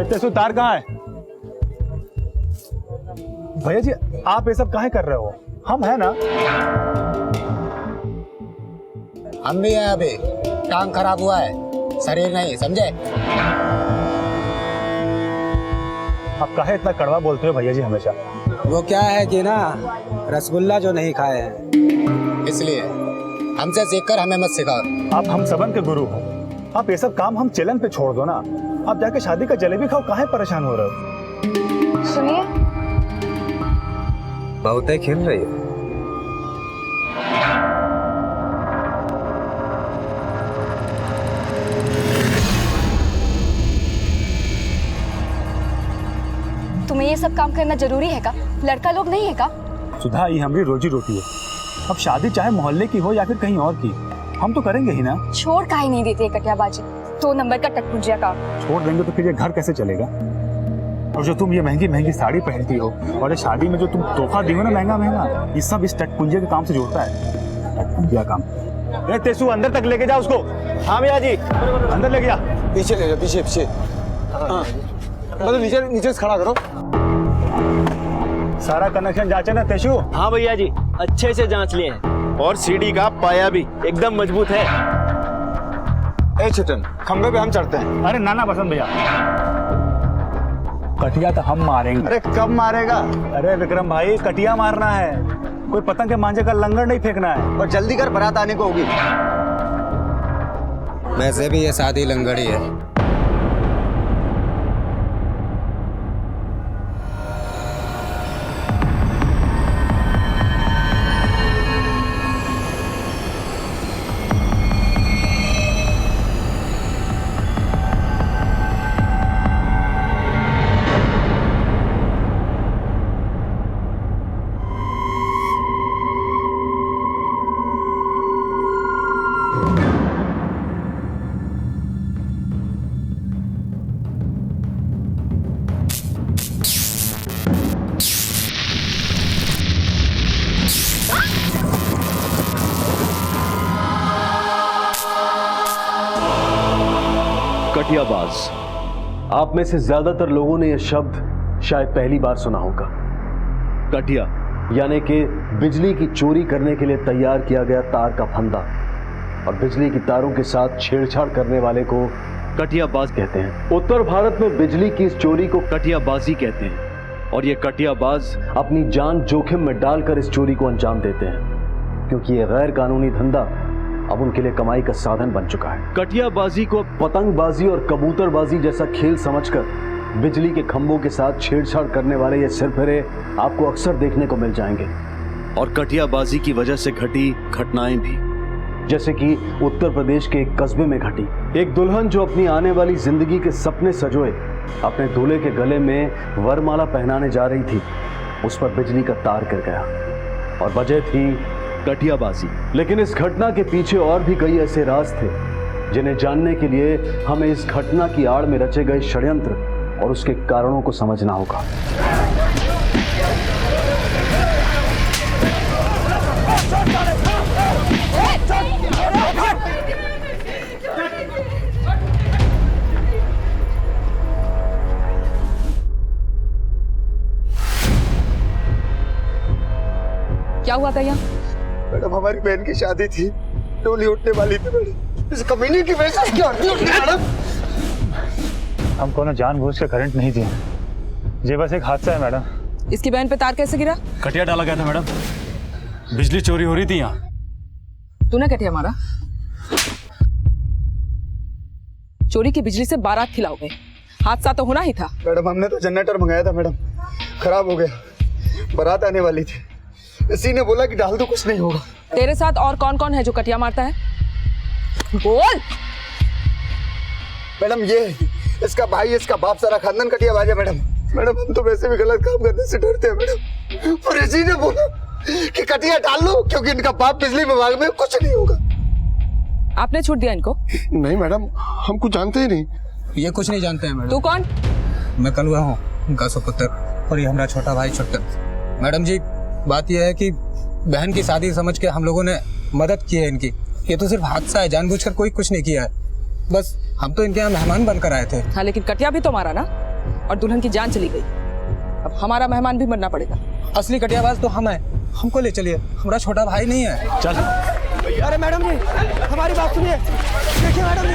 तेसु तार कहाँ है? भैया जी आप ये सब काहे कर रहे हो? हम है ना। हम भी हैं अभी, टांग खराब हुआ है, शरीर नहीं, समझे? आप काहे इतना कड़वा बोलते हो भैया जी हमेशा? वो क्या है कि ना, रसगुल्ला जो नहीं खाए हैं इसलिए हमसे सीखकर हमें मत सिखाओ। आप हम सबन के गुरु हो, आप ये सब काम हम चलन पे छोड़ दो ना। आप जाके शादी का जलेबी खाओ, काहे परेशान हो रहे हो? सुनिए, बहुत ही खिल रही है। तुम्हें ये सब काम करना जरूरी है का? लड़का लोग नहीं है का? सुधा, ये हमारी रोजी रोटी है। अब शादी चाहे मोहल्ले की हो या फिर कहीं और की, हम तो करेंगे ही ना। छोड़ काहे नहीं देते कटियाबाजी, 2 नंबर का टटपुंजिया का। छोड़ देंगे तो फिर ये घर कैसे चलेगा? और जो तुम ये महंगी महंगी साड़ी पहनती हो और ये शादी में जो तुम तोहफा दी हो ना महंगा महंगा, ये सब इस टटपुंजिया के काम से जुड़ता है। टटपुंजिया काम। ए तेसु, अंदर तक लेके जा उसको। हाँ भैया जी, अंदर लेके जा। पीछे ले जा, पीछे पीछे। हाँ मतलब नीचे नीचे से खड़ा करो। सारा कनेक्शन जांचे ना तेसु? हाँ भैया जी, अच्छे से जांच लिए हैं और सीढ़ी का पाया भी एकदम मजबूत है। ए छटन, खंबे पे हम चढ़ते हैं। अरे नाना बसंत भैया, कटिया तो हम मारेंगे। अरे कब मारेगा? अरे विक्रम भाई, कटिया मारना है, कोई पतंग के मांझे का लंगर नहीं फेंकना है। और जल्दी कर, बारात आने को होगी। वैसे भी ये शादी लंगड़ी है। कटियाबाज, आप में से ज्यादातर लोगों ने यह शब्द शायद पहली बार सुना होगा। कटिया यानी कि बिजली की चोरी करने के लिए तैयार किया गया तार का फंदा, और बिजली की तारों के साथ छेड़छाड़ करने वाले को कटियाबाज कहते हैं। उत्तर भारत में बिजली की इस चोरी को कटियाबाजी कहते हैं, और ये कटियाबाज अपनी जान जोखिम में डालकर इस चोरी को अंजाम देते हैं, क्योंकि ये गैर कानूनी धंधा अब उनके लिए कमाई का साधन बन चुका है। कटियाबाजी को पतंगबाजी और कबूतरबाजी जैसा खेल समझकर बिजली के खंभों के साथ छेड़छाड़ करने वाले ये सिरफिरे आपको अक्सर देखने को मिल जाएंगे। और कटियाबाजी की वजह से घटी घटनाएं भी, जैसे कि उत्तर प्रदेश के एक कस्बे में घटी। एक दुल्हन जो अपनी आने वाली जिंदगी के सपने सजोए अपने दूल्हे के गले में वरमाला पहनाने जा रही थी, उस पर बिजली का तार गिर गया और वजह थी कटियाबाजी। लेकिन इस घटना के पीछे और भी कई ऐसे राज थे जिन्हें जानने के लिए हमें इस घटना की आड़ में रचे गए षड्यंत्र और उसके कारणों को समझना होगा। क्या हुआ भैया? मैडम, हमारी बहन की शादी थी, डोली उठने वाली थी मैडम। इस कमीने की वजह से क्यों उठनी मैडम? हमको ना जानबूझ के करंट नहीं दिया, ये बस एक हादसा है मैडम। इसकी बहन पे तार कैसे गिरा? कटिया डाला गया था मैडम, बिजली चोरी हो रही थी यहाँ। तूने कटिया मारा? चोरी की बिजली से बारात खिलाओगे, हादसा तो होना ही था। मैडम, हमने तो जनरेटर मंगाया था मैडम, खराब हो गया, बारात आने वाली थी, इसी ने बोला कि डाल दो, कुछ नहीं होगा। तेरे साथ और कौन कौन है जो कटिया मारता है? बोल। मैडम, ये इसका भाई, इसका बाप, सारा खानदान कटियाबाज है मैडम। मैडम, हम तो वैसे भी गलत काम करने से डरते हैं मैडम, और इसी ने बोला कि कटिया डाल लो क्योंकि इनका बाप बिजली विभाग में, कुछ नहीं होगा। आपने छूट दिया इनको? नहीं मैडम, हम कुछ जानते ही नहीं। ये कुछ नहीं जानते हैं मैडम। तू कौन? मैं कलुआ हूँ, उनका सुपुत्र, और ये हमारा छोटा भाई छुट्टन। मैडम जी, बात यह है कि बहन की शादी समझ के हम लोगों ने मदद की है इनकी। ये तो सिर्फ हादसा है, जानबूझकर कोई कुछ नहीं किया है। बस हम तो इनके यहाँ मेहमान बनकर आए थे। हाँ, लेकिन कटिया भी तो मारा ना, और दुल्हन की जान चली गई। अब हमारा मेहमान भी मरना पड़ेगा। असली कटियाबाज तो हम हैं, हमको ले चलिए, हमारा छोटा भाई नहीं है। चल। अरे मैडम जी, हमारी बात सुनिए। देखिए मैडम जी,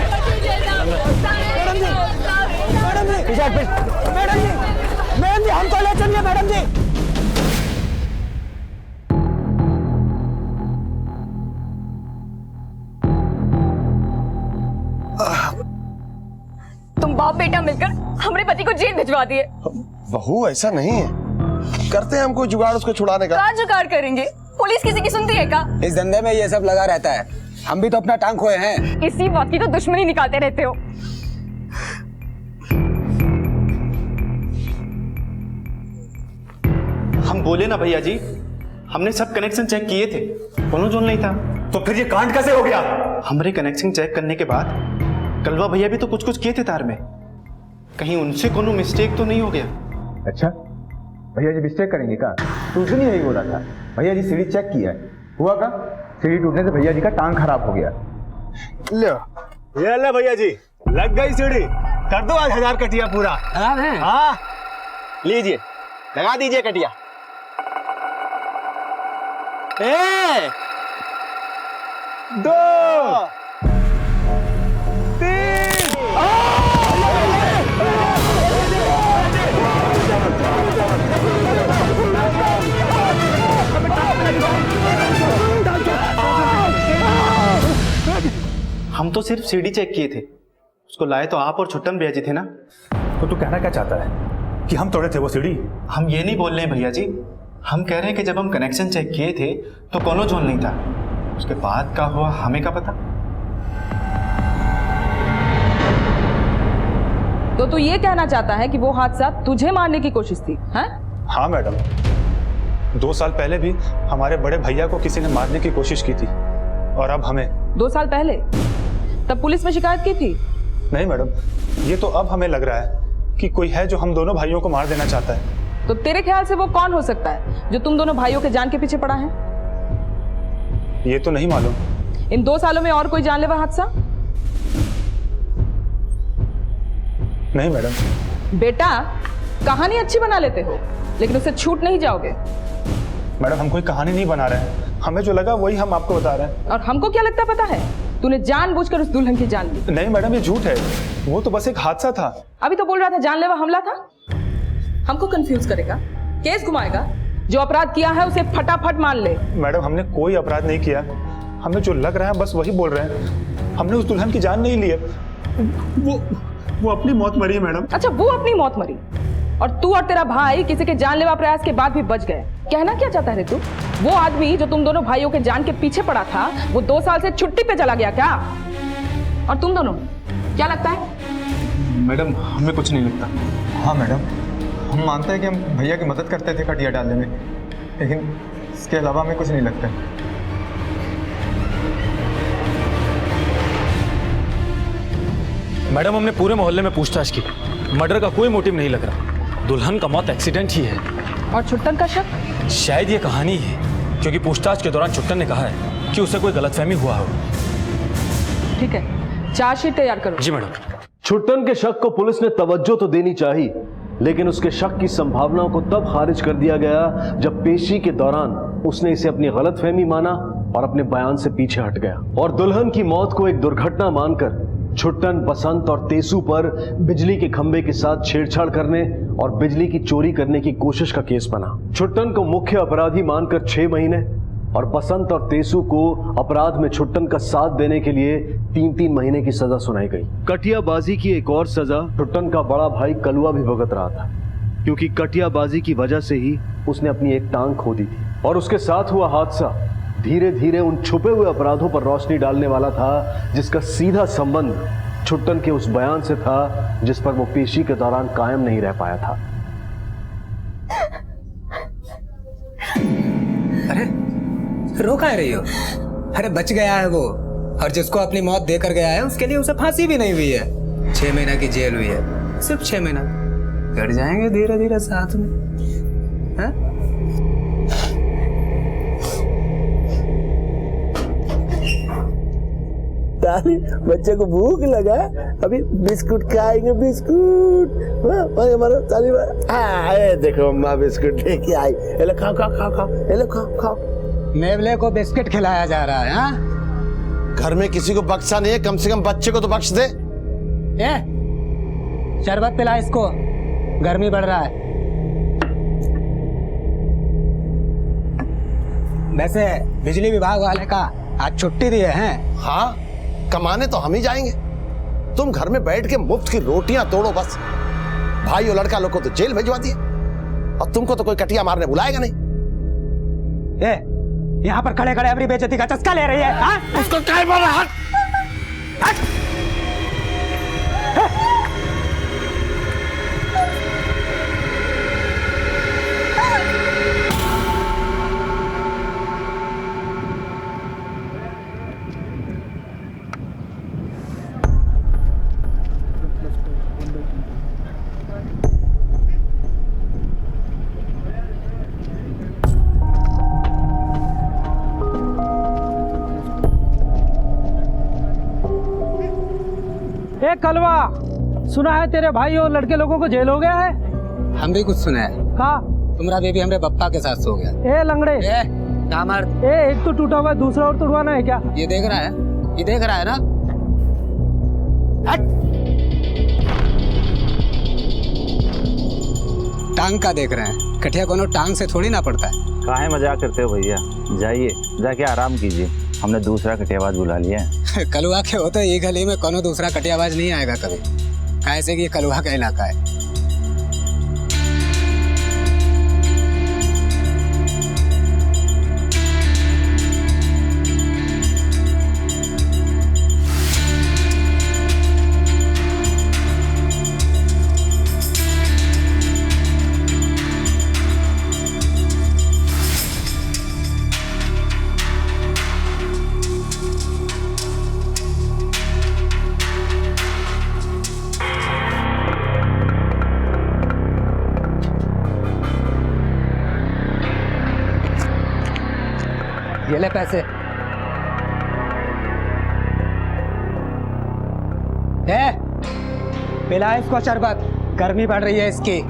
मैडम जी, मैडम जी, मैडम जी, मैडम जी, हमको ले चलिए मैडम जी। तुम बाप बेटा मिलकर हमारे पति को जेल भिजवा दिए। बहू ऐसा नहीं है, करते हैं हम कोई जुगाड़ उसको छुड़ाने का। क्या जुगाड़ करेंगे? पुलिस किसी की सुनती है क्या? इस धंधे में ये सब लगा रहता है, हम भी तो अपना टांग खोए हैं। इसी बात की तो दुश्मनी निकालते रहते हो। हम बोले ना भैया जी, हमने सब कनेक्शन चेक किए थे, कोनो जोन नहीं था। तो फिर ये कांड कैसे हो गया? हमरे कनेक्शन चेक करने के बाद कलवा भैया भी तो कुछ कुछ किए थे तार में, कहीं उनसे कोनो मिस्टेक तो नहीं हो गया। अच्छा, भैया जी मिस्टेक करेंगे क्या? तो उस दिन यही बोला था। भैया जी सीढ़ी चेक किया है, हुआ का सीढ़ी टूटने से भैया जी का टांग खराब हो गया। लो ये ले भैया जी, लग गई सीढ़ी। कर दो आज 1000 कटिया पूरा। हाँ, लीजिए, लगा दीजिए कटिया। ए! 2 3 हम तो सिर्फ सीढ़ी चेक किए थे, उसको लाए तो आप और छुट्टन भैया जी थे ना। तो तू कहना क्या चाहता है कि हम तोड़े थे वो सीढ़ी? हम ये नहीं बोल रहे हैं भैया जी, हम कह रहे हैं कि जब हम कनेक्शन चेक किए थे तो कोनो जोन नहीं था, उसके बाद का हुआ हमें क्या पता। तो तू ये कहना चाहता है कि वो हादसा तुझे मारने की कोशिश थी, हैं? हाँ मैडम, 2 साल पहले भी हमारे बड़े भैया को किसी ने मारने की कोशिश की थी, और अब हमें। 2 साल पहले? तब पुलिस में शिकायत की थी? नहीं मैडम, ये तो अब हमें लग रहा है कि कोई है जो हम दोनों भाइयों को मार देना चाहता है। तो तेरे ख्याल से वो कौन हो सकता है जो तुम दोनों भाइयों के जान के पीछे पड़ा है? ये तो नहीं मालूम। इन 2 सालों में और कोई जानलेवा हादसा? नहीं मैडम। बेटा, कहानी अच्छी बना लेते हो, लेकिन उससे छूट नहीं जाओगे। मैडम, हम कोई कहानी नहीं बना रहे हैं, हमें जो लगा वही हम आपको बता रहे हैं। और हमको क्या लगता पता है? तूने जानबूझकर उस दुल्हन की जान ली। नहीं मैडम, ये झूठ है, वो तो बस एक हादसा था। अभी तो बोल रहा था जानलेवा हमला था। हमको कंफ्यूज करेगा, केस घुमाएगा। जो अपराध किया है उसे फटाफट मान ले। मैडम, हमने कोई अपराध नहीं किया, हमें जो लग रहा है बस वही बोल रहे हैं। हमने उस दुल्हन की जान नहीं ली है, वो अपनी मौत मरी है मैडम। अच्छा, वो अपनी मौत मरी, और तू और तेरा भाई किसी के जानलेवा प्रयास के बाद भी बच गए। कहना क्या चाहता है तू? वो आदमी जो तुम दोनों भाइयों के जान के पीछे पड़ा था, वो 2 साल से छुट्टी पे चला गया क्या? और तुम दोनों क्या लगता है? मैडम, हमें कुछ नहीं लगता। हाँ मैडम, हम मानते हैं कि हम भैया की मदद करते थे कटिया डालने में, लेकिन इसके अलावा हमें कुछ नहीं लगता। मैडम, हमने पूरे मोहल्ले में पूछताछ की, मर्डर का कोई मोटिव नहीं लग रहा। दुल्हन का मौत एक्सीडेंट ही है। और छुट्टन का शक? शायद ये कहानी है, क्योंकि पूछताछ के दौरान छुट्टन ने कहा है कि उसे कोई गलतफहमी हुआ हो। ठीक है, चार्जशीट तैयार करो। जी मैडम। छुट्टन के शक को पुलिस ने तवज्जो तो देनी चाहिए, लेकिन उसके शक की संभावनाओं को तब खारिज कर दिया गया जब पेशी के दौरान उसने इसे अपनी गलतफहमी माना और अपने बयान से पीछे हट गया, और दुल्हन की मौत को एक दुर्घटना मानकर छुट्टन, बसंत और तेसू पर बिजली के खंभे के साथ छेड़छाड़ करने और बिजली की चोरी करने की कोशिश का केस बना। छुट्टन को मुख्य अपराधी मानकर 6 महीने और बसंत और तेसू को अपराध में छुट्टन का साथ देने के लिए 3-3 महीने की सजा सुनाई गई। कटियाबाजी की एक और सजा छुट्टन का बड़ा भाई कलुआ भी भुगत रहा था, क्योंकि कटियाबाजी की वजह से ही उसने अपनी एक टांग खो दी थी। और उसके साथ हुआ हादसा धीरे धीरे उन छुपे हुए अपराधों पर रोशनी डालने वाला था, जिसका सीधा संबंध छुट्टन के उस बयान से था जिस पर वो पेशी के दौरान कायम नहीं रह पाया था। अरे रो कहाँ रही हो? अरे बच गया है वो, और जिसको अपनी मौत देकर गया है उसके लिए उसे फांसी भी नहीं हुई है। 6 महीना की जेल हुई है, सिर्फ 6 महीना। कट जाएंगे धीरे धीरे साथ में, है? बच्चे को भूख लगा, अभी बिस्कुट खाएंगे, बिस्कुट। मारो ताली मारो। ये देखो अम्मा बिस्कुट लेके आई। ये लो खाओ खाओ खाओ खाओ, ये लो खाओ खाओ। मेवले को बिस्किट खिलाया जा रहा है। हाँ, घर में किसी को बख्शा नहीं है, कम से कम बच्चे को तो बख्श दे। ये शरबत पिला इसको, गर्मी बढ़ रहा है। वैसे बिजली विभाग वाले का आज छुट्टी दिए हैं। हाँ, कमाने तो हम ही जाएंगे। तुम घर में बैठ के मुफ्त की रोटियां तोड़ो बस। भाई और लड़का लोग को तो जेल भिजवा दिए, और तुमको तो कोई कटिया मारने बुलाएगा नहीं। यहाँ पर खड़े खड़े अपनी बेइज्जती का चस्का ले रही है। हाँ? उसको क्या बोल रहा है? कलवा, सुना है तेरे भाई और लड़के लोगों को जेल हो गया है। हम भी कुछ सुना है। कहा तुम्हारा बेबी हमरे पप्पा के साथ सो गया। ए लंगड़े, एक तो टूटा हुआ है, दूसरा और तोड़वाना है क्या? ये देख रहा है, ये देख रहा है ना। टांग का देख रहे हैं, कटिया कोनो टांग से थोड़ी ना पड़ता है। काहे मजाक करते हो भैया, जाइए जाके आराम कीजिए, हमने दूसरा कटियाबाज बुला लिया है। कलुआ के होते ये गली में कोनो दूसरा कटियाबाज नहीं आएगा कभी, कैसे कि ये कलुआ का इलाका है। ये ले पैसे। पिला इसको शरबत, गर्मी बढ़ रही है इसकी।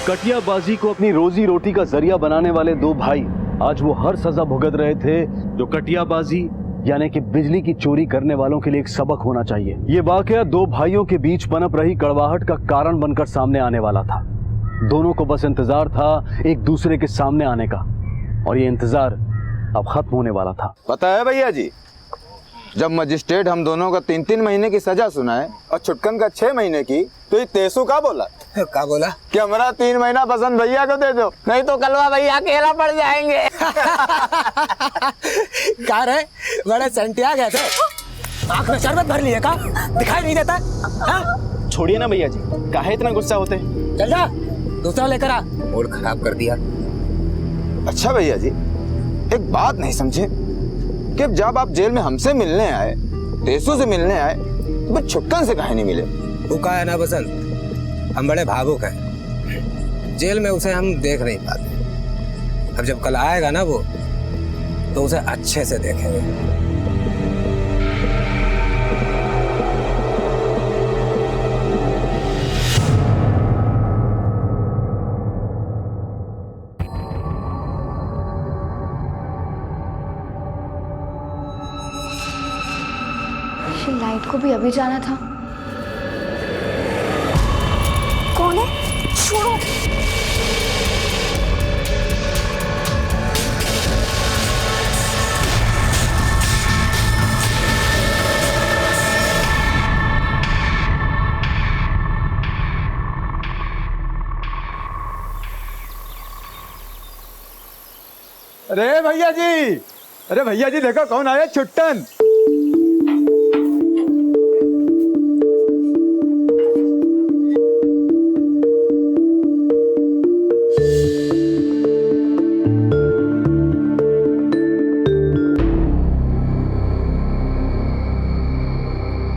कटियाबाजी को अपनी रोजी रोटी का जरिया बनाने वाले दो भाई आज वो हर सजा भुगत रहे थे जो कटियाबाजी यानी कि बिजली की चोरी करने वालों के लिए एक सबक होना चाहिए। ये वाकया दो भाइयों के बीच पनप रही कड़वाहट का कारण बनकर सामने आने वाला था। दोनों को बस इंतजार था एक दूसरे के सामने आने का, और ये इंतजार अब खत्म होने वाला था। पता है भैया जी, जब मजिस्ट्रेट हम दोनों का 3-3 महीने की सजा सुनाए और छुटकन का 6 महीने की, तो ये तेसु का बोला कि हमारा 3 महीना पसंद भैया को दे दो, नहीं तो कलवा भैया अकेला पड़ जाएंगे। कहा रहे बड़े सेंटिया गए थे, आँख में शरबत भर लिए का दिखाई नहीं देता। छोड़िए ना भैया जी, काहे इतना गुस्सा होते? चल जा दूसरा लेकर आ, मूड खराब कर दिया। अच्छा भैया जी, एक बात नहीं समझे कि जब आप जेल में हमसे मिलने आए, तेसु से मिलने आए, तो फिर छुटकन से काहे नहीं मिले? वो का है ना बसंत, हम बड़े भावुक हैं, जेल में उसे हम देख नहीं पाते। अब जब कल आएगा ना वो, तो उसे अच्छे से देखेंगे। लाइट को भी अभी जाना था। कौन है? छोड़ो। अरे भैया जी, अरे भैया जी देखो कौन आया, छुट्टन।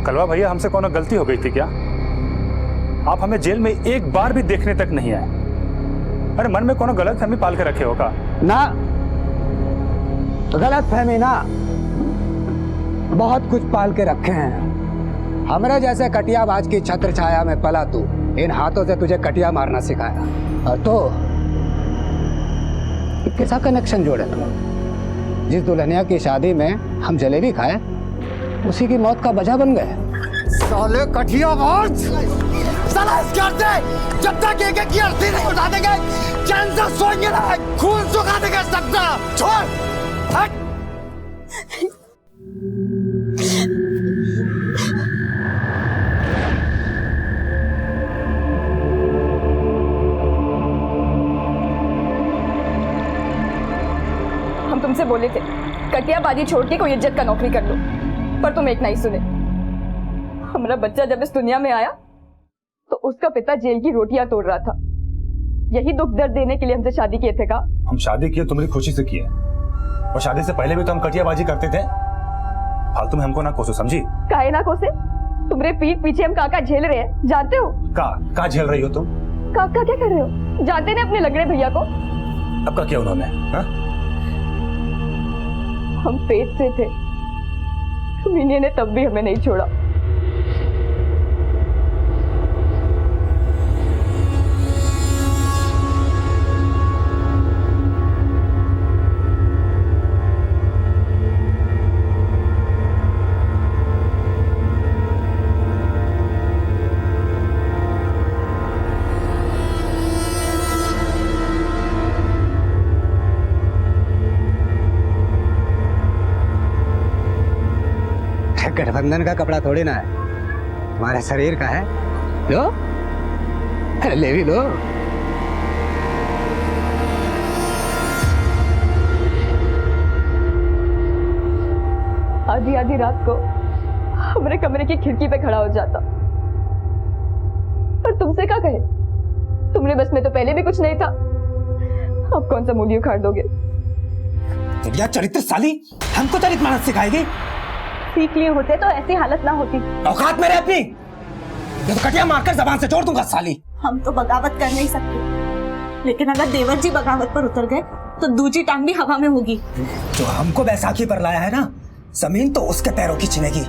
कलवा भैया, हमसे कौन गलती हो गई थी क्या? आप हमें जेल में एक बार भी देखने तक नहीं आए। अरे मन में कौन गलत फहमी पाल के रखे होगा ना? गलत फहमी ना, बहुत कुछ पाल के रखे हैं। हमारे जैसे कटियाबाज की छत्र छाया में पला तू, इन हाथों से तुझे कटिया मारना सिखाया। और तो कैसा कनेक्शन जोड़े तू? जिस दुल्हनिया की शादी में हम जलेबी खाए, उसी की मौत का वजह बन गए। साले कटियाबाज, साला इस घर से जब तक एक एक की अर्थी नहीं उठा देंगे, चैन से सोएंगे ना, खून सुखा देंगे सबका। छोड़, हट। हम तुमसे बोले थे कटियाबाजी छोड़ के कोई इज्जत का नौकरी कर लो, पर तुम एक नहीं सुने। हमारा बच्चा जब इस दुनिया में आया तो उसका पिता जेल की रोटियां तोड़ रहा था। यही दुख दर्द देने के लिए हमसे शादी किए थे का? हम शादी किए तुम्हारी खुशी से किए, और शादी से पहले भी तो हम कटियाबाजी करते थे। फालतू में हमको ना कोसो, समझी? काहे ना कोसे? तुम्हारे पीठ पीछे हम काका झेल रहे हैं, जानते हो? का झेल रही हो तुम? काका क्या कर रहे हो? जानते नहीं अपने लगड़े भैया को? अब का किया उन्होंने? हम पेट से थे, मीने ने तब भी हमें नहीं छोड़ा। गठबंधन का कपड़ा थोड़ी ना है, हमारे शरीर का है। लो, अरे ले भी लो। आधी आधी रात को हमारे कमरे की खिड़की पे खड़ा हो जाता, पर तुमसे क्या कहे? तुमने बस में तो पहले भी कुछ नहीं था, अब कौन सा मूली उखाड़ दोगे? दिव्या चरित्र साली हमको चरित्र मानस सिखाएगी? सीख लिए होते तो ऐसी हालत ना होती। औकात मेरे अपनी, ये तो कटिया मारकर जबान से छोड़ दूंगा साली। हम तो बगावत कर नहीं सकते, लेकिन अगर देवर जी बगावत पर उतर गए तो दूसरी टांग भी हवा में होगी। जो हमको बैसाखी पर लाया है ना, जमीन तो उसके पैरों की छिनेगी।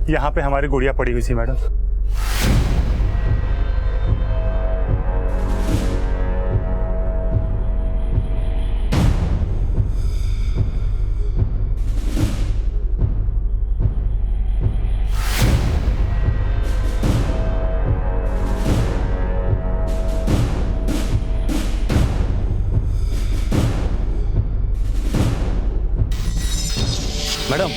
यहाँ पे हमारी गुड़िया पड़ी हुई थी मैडम। मैडम,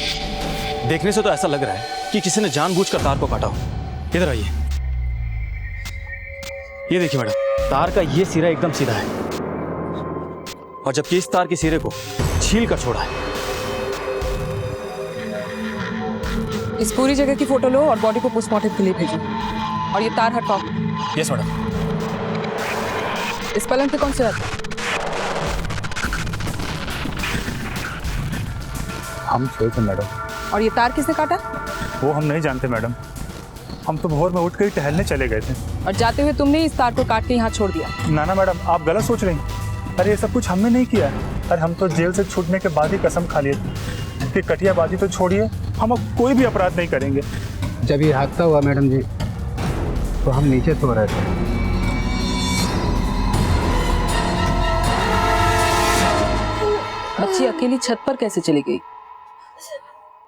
देखने से तो ऐसा लग रहा है कि किसी ने जानबूझकर तार को काटा हो। इधर आइए। ये देखिए मैडम, तार का ये सिरा एकदम सीधा है और जबकि इस तार के सिरे को छील कर छोड़ा है। इस पूरी जगह की फोटो लो और बॉडी को पोस्टमार्टम के लिए भेजो। और ये तार हटवाओ। Yes madam. इस पलंग पे कौन से आता? हम सोए थे मैडम। और ये तार किसने काटा? वो हम नहीं जानते मैडम, हम तो भोर में उठ कर टहलने चले गए थे। और जाते हुए तुमने इस तार को काट के यहाँ छोड़ दिया? ना मैडम, आप गलत सोच रही हैं। अरे ये सब कुछ हमने नहीं किया। अरे हम तो जेल से छूटने के बाद ही कसम खा लिए थे कि कटियाबाजी तो छोड़िए, हम अब कोई भी अपराध नहीं करेंगे। जब ये हादसा हुआ मैडम जी तो हम नीचे सो रहे थे। बच्ची अकेली छत पर कैसे चली गई?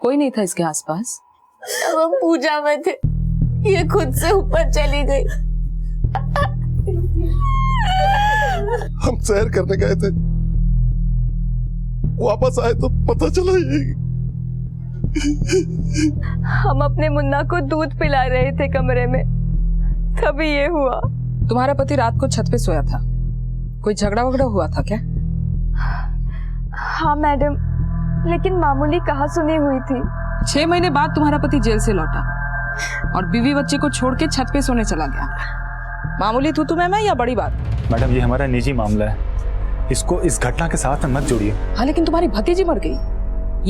कोई नहीं था इसके आसपास? अब हम पूजा में थे, ये खुद से ऊपर चली गई। हम सैर करने गए थे, वापस आए तो पता चला ये। हम अपने मुन्ना को दूध पिला रहे थे कमरे में, तभी ये हुआ। तुम्हारा पति रात को छत पे सोया था, कोई झगड़ा वगड़ा हुआ था क्या? हाँ मैडम, लेकिन मामूली कहा सुनी हुई थी। 6 महीने बाद तुम्हारा पति जेल से लौटा और बीवी बच्चे को छोड़ के छत पे सोने चला गया। मामूली तू तुम्हें या बड़ी बात? मैडम ये हमारा निजी मामला है, इसको इस घटना के साथ मत जोड़िए। हाँ लेकिन तुम्हारी भतीजी मर गई,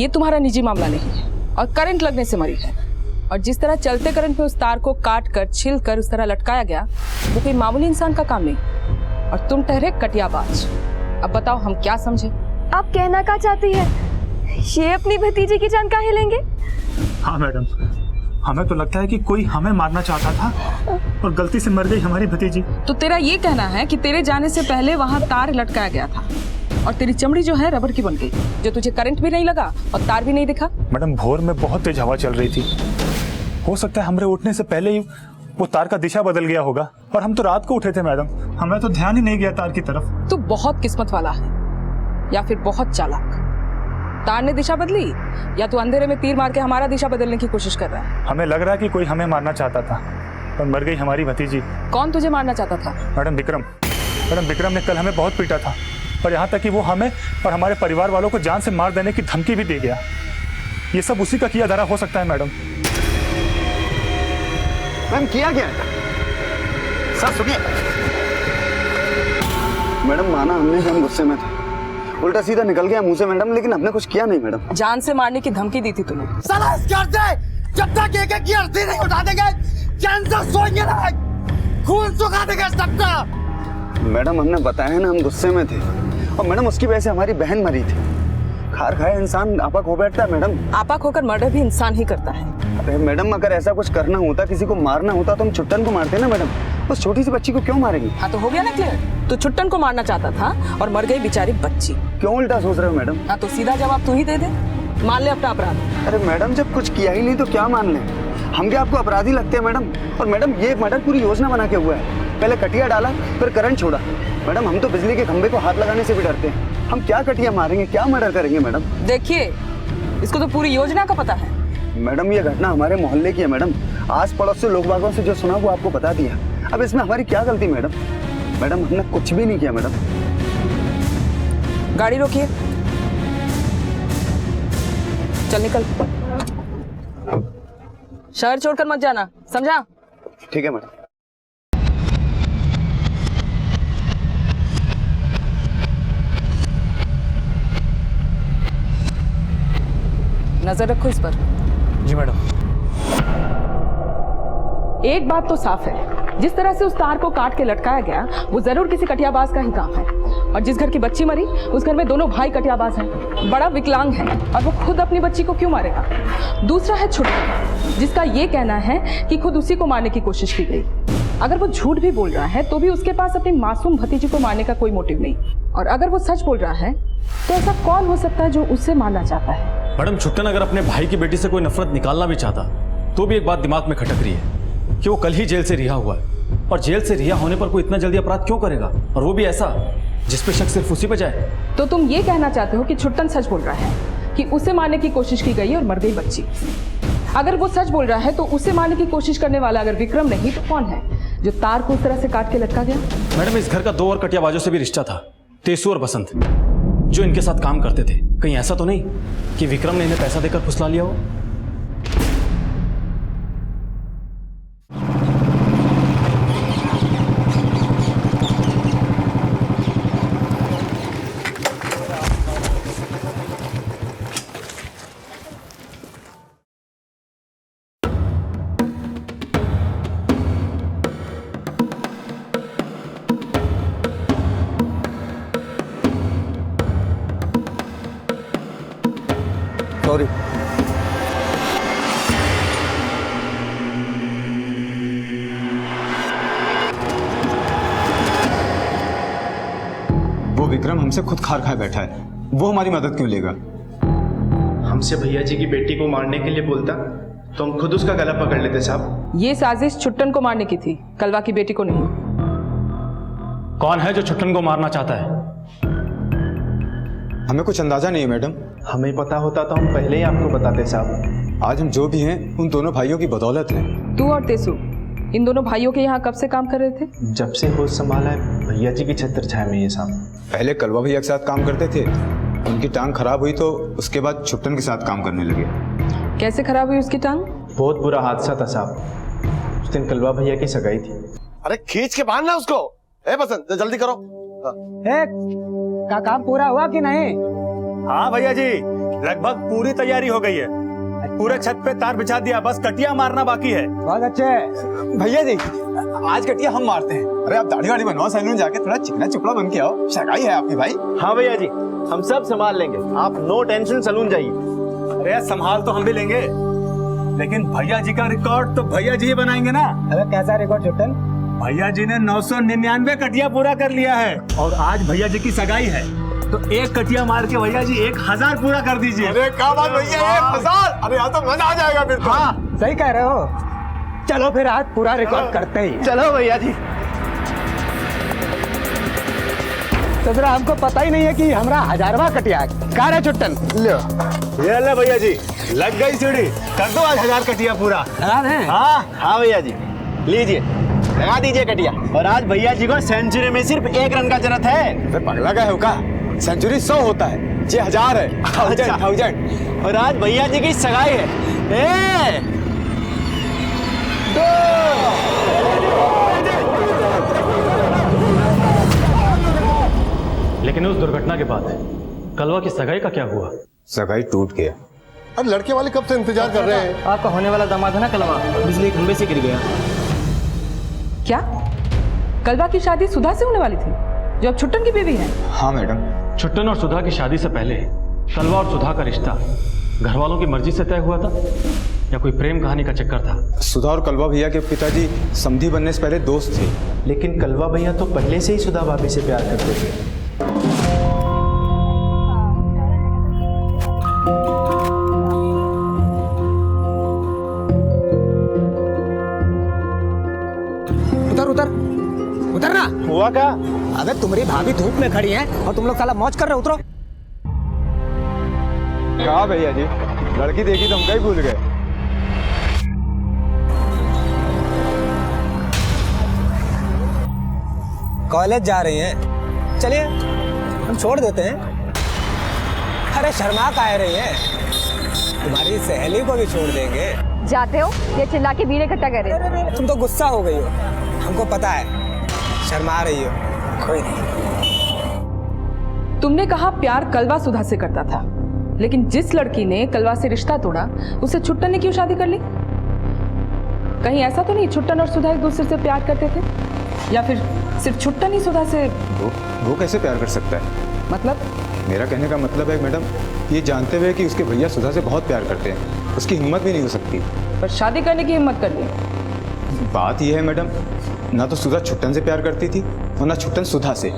ये तुम्हारा निजी मामला नहीं है और करंट लगने से मरी है। और जिस तरह चलते करंट पे उस तार को काट कर छिल कर उस तरह लटकाया गया वो कोई मामूली इंसान का काम नहीं। और तुम ठहरे कटियाबाज। अब बताओ हम क्या समझे? आप कहना क्या चाहती है? ये अपनी भतीजी की जान काहे लेंगे? हाँ मैडम, हमें तो लगता है कि कोई हमें मारना चाहता था और गलती से मर गई हमारी भतीजी। तो तेरा ये कहना है कि तेरे जाने से पहले वहाँ तार लटकाया गया था और तेरी चमड़ी जो है रबर की बन गई, जो तुझे करंट भी नहीं लगा और तार भी नहीं दिखा? मैडम भोर में बहुत तेज हवा चल रही थी, हो सकता है हमारे उठने से पहले ही वो तार का दिशा बदल गया होगा। और हम तो रात को उठे थे मैडम, हमें तो ध्यान ही नहीं गया तार की तरफ। तू बहुत किस्मत वाला है या फिर बहुत चालाक। तार ने दिशा बदली या तू अंधेरे में तीर मार के हमारा दिशा बदलने की कोशिश कर रहा है? हमें लग रहा है कि कोई हमें मारना चाहता था और मर गई हमारी भतीजी। कौन तुझे मारना चाहता था? मैडम विक्रम। मैडम विक्रम ने कल हमें बहुत पीटा था और यहाँ तक कि वो हमें और हमारे परिवार वालों को जान से मार देने की धमकी भी दे गया। ये सब उसी का किया धरा हो सकता है मैडम। मैम किया क्या? सर सुनिए मैडम, माना हमने कि हम गुस्से में थे, उल्टा सीधा निकल गया मुंह से मैडम, लेकिन हमने कुछ किया नहीं मैडम। जान से मारने की धमकी दी थी तूने। साला इस घर से जब तक एक की अर्थी नहीं उठा देंगे चैन से सोएंगे ना, खून सुखा देंगे सबका। मैडम हमने बताया ना हम गुस्से में थे और मैडम उसकी वजह से हमारी बहन मरी थी। खार खाए इंसान आपा खो बैठता है मैडम। आपा खोकर मर्डर भी इंसान ही करता है। अरे मैडम अगर ऐसा कुछ करना होता, किसी को मारना होता तो हम छुट्टन को मारते ना मैडम, उस छोटी सी बच्ची को क्यों मारेंगे? हाँ तो हो गया ना क्लियर, तू छुट्टन को मारना चाहता था और मर गई बेचारी बच्ची। क्यों उल्टा सोच रहे हो मैडम? हाँ तो सीधा जवाब तू ही दे दे, मान ले अपना अपराध। अरे मैडम जब कुछ किया ही नहीं तो क्या मान लें? हम क्या आपको अपराधी लगते हैं मैडम? और मैडम ये मर्डर पूरी योजना बना के हुआ है, पहले कटिया डाला फिर करंट छोड़ा। मैडम हम तो बिजली के खंभे को हाथ लगाने से भी डरते हैं, हम क्या कटिया मारेंगे, क्या मर्डर करेंगे मैडम? देखिए इसको तो पूरी योजना का पता है। मैडम ये घटना हमारे मोहल्ले की है मैडम, आस पड़ोस से लोग बागों से जो सुना वो आपको बता दिया। अब इसमें हमारी क्या गलती मैडम? मैडम हमने कुछ भी नहीं किया मैडम। गाड़ी रोकिए, चल निकल, शहर छोड़कर मत जाना, समझा? ठीक है मैडम। नजर रखो इस पर। जी मैडम। एक बात तो साफ है, जिस तरह से उस तार को काट के लटकाया गया वो जरूर किसी कटियाबाज का ही काम है। और जिस घर की बच्ची मरी उस घर में दोनों भाई कटियाबाज हैं, बड़ा विकलांग है और वो खुद अपनी बच्ची को क्यों मारेगा? दूसरा है छुट्टी, जिसका ये कहना है कि खुद उसी को मारने की कोशिश की गई। अगर वो झूठ भी बोल रहा है तो भी उसके पास अपनी मासूम भतीजी को मारने का कोई मोटिव नहीं, और अगर वो सच बोल रहा है तो ऐसा कौन हो सकता है जो उससे मारना चाहता है? मैडम, छुट्टन अगर अपने भाई की बेटी से कोई नफरत निकालना भी चाहता तो भी एक बात दिमाग में खटक रही है कि वो कल ही जेल से रिहा हुआ है, और जेल से रिहा होने पर कोई इतना जल्दी अपराध क्यों करेगा, और वो भी ऐसा जिसपे शक सिर्फ उसी पे जाए। तो तुम ये कहना चाहते हो कि छुट्टन सच बोल रहा है कि उसे मारने की कोशिश की गई और मर गई बच्ची? अगर वो सच बोल रहा है तो उसे मारने की कोशिश करने वाला अगर विक्रम नहीं तो कौन है जो तार को उस तरह से काट के लटका गया? मैडम, इस घर का 2 और कटियाबाजों से भी रिश्ता था, तेसु और बसंत, जो इनके साथ काम करते थे। कहीं ऐसा तो नहीं कि विक्रम ने इन्हें पैसा देकर फुसला लिया हो? सॉरी। वो विक्रम हमसे खुद खार खाए बैठा है, वो हमारी मदद क्यों लेगा? हमसे भैया जी की बेटी को मारने के लिए बोलता तो हम खुद उसका गला पकड़ लेते साहब। ये साजिश छुट्टन को मारने की थी, कलवा की बेटी को नहीं। कौन है जो छुट्टन को मारना चाहता है? हमें कुछ अंदाजा नहीं है मैडम। हमें पता होता तो हम पहले ही आपको बताते साहब। आज हम जो भी हैं उन दोनों भाइयों की बदौलत है। तू और तेसु इन दोनों भाइयों के यहाँ कब से काम कर रहे थे? जब से होश संभाला है भैया जी की छत्र छाया में ये साहब। पहले कलवा भैया के साथ काम करते थे, उनकी टांग खराब हुई तो उसके बाद छुट्टन के साथ काम करने लगे। कैसे खराब हुई उसकी टांग? बहुत बुरा हादसा था साहब, उस दिन कलवा भैया की सगाई थी। अरे खींच के बांधना उसको। ए बसंत जल्दी करो। का काम पूरा हुआ कि नहीं? हाँ भैया जी, लगभग पूरी तैयारी हो गई है। पूरे छत पे तार बिछा दिया, बस कटिया मारना बाकी है। बहुत अच्छे। भैया जी, आज कटिया हम मारते हैं। अरे आप दाढ़ी वाड़ी बनवाओ, सैलून जाके थोड़ा चिकना चुपड़ा बन के आओ। सगाई है आपकी भाई। हाँ भैया जी, हम सब संभाल लेंगे, आप नो टेंशन सैलून जाइए। अरे संभाल तो हम भी लेंगे, लेकिन भैया जी का रिकॉर्ड तो भैया जी ही बनाएंगे ना। अरे कैसा रिकॉर्ड छुट्टन? भैया जी ने 999 कटिया पूरा कर लिया है, और आज भैया जी की सगाई है, तो एक कटिया मार के भैया जी 1000 पूरा कर दीजिए। अरे क्या बात भैया, 1000! अरे यहाँ तो मजा आ जाएगा फिर तो। हाँ सही कह रहे हो। चलो फिर आज पूरा रिकॉर्ड करते ही। चलो भैया जी। तो जरा हमको पता ही नहीं है कि हमारा 1000वां कटिया है। कहाँ है छुट्टन? ये ले भैया जी, लग गई सीढ़ी, कर दो आज 1000 कटिया पूरा। हाँ हाँ भैया जी, लीजिए लगा दीजिए कटिया। और आज भैया जी को सेंचुरी में सिर्फ 1 रन का जरूरत है। तो पगला का है का? सेंचुरी 100 होता है, 1000 है। 1000। और आज भैया जी की सगाई है। लेकिन उस दुर्घटना के बाद कलवा की सगाई का क्या हुआ? सगाई टूट गया। अरे लड़के वाले कब से इंतजार कर रहे हैं। आपका होने वाला दामाद है ना कलवा, बिजली के खंभे से गिर गया। क्या कलवा की शादी सुधा से होने वाली थी, जो अब छुट्टन की बीवी है? हाँ मैडम। छुट्टन और सुधा की शादी से पहले कलवा और सुधा का रिश्ता घर वालों की मर्जी से तय हुआ था या कोई प्रेम कहानी का चक्कर था? सुधा और कलवा भैया के पिताजी समधी बनने से पहले दोस्त थे। लेकिन कलवा भैया तो पहले से ही सुधा भाभी से प्यार करते थे। उतरना। हुआ क्या? अबे तुम्हारी भाभी धूप में खड़ी है और तुम लोग साला मौज कर रहे हो। उतरो। कहा भैया जी, लड़की देखी तो हम कहीं भूल गए। कॉलेज जा रही हैं, चलिए हम छोड़ देते हैं। अरे शर्मा का आ रही है, तुम्हारी सहेली को भी छोड़ देंगे। जाते हो ये चिल्ला के भीड़ इकट्ठा कर रहे हो? तुम तो गुस्सा हो गई हो, हमको पता है शर्मा रही हो। कोई नहीं। तुमने कहा प्यार कलवा सुधा से करता था, लेकिन जिस लड़की ने कलवा से रिश्ता तोड़ा उसे छुट्टन ने क्यों शादी कर ली? कहीं ऐसा तो नहीं छुट्टन और सुधा एक दूसरे से प्यार करते थे, या फिर सिर्फ छुट्टन ही सुधा से? वो कैसे प्यार कर सकता है? मतलब? मेरा कहने का मतलब है मैडम, ये जानते हुए कि उसके भैया सुधा से बहुत प्यार करते हैं, उसकी हिम्मत भी नहीं हो सकती। पर शादी करने की हिम्मत कर ली। बात यह है मैडम, ना तो सुधा छुट्टन से प्यार करती थी और ना छुट्टन सुधा से,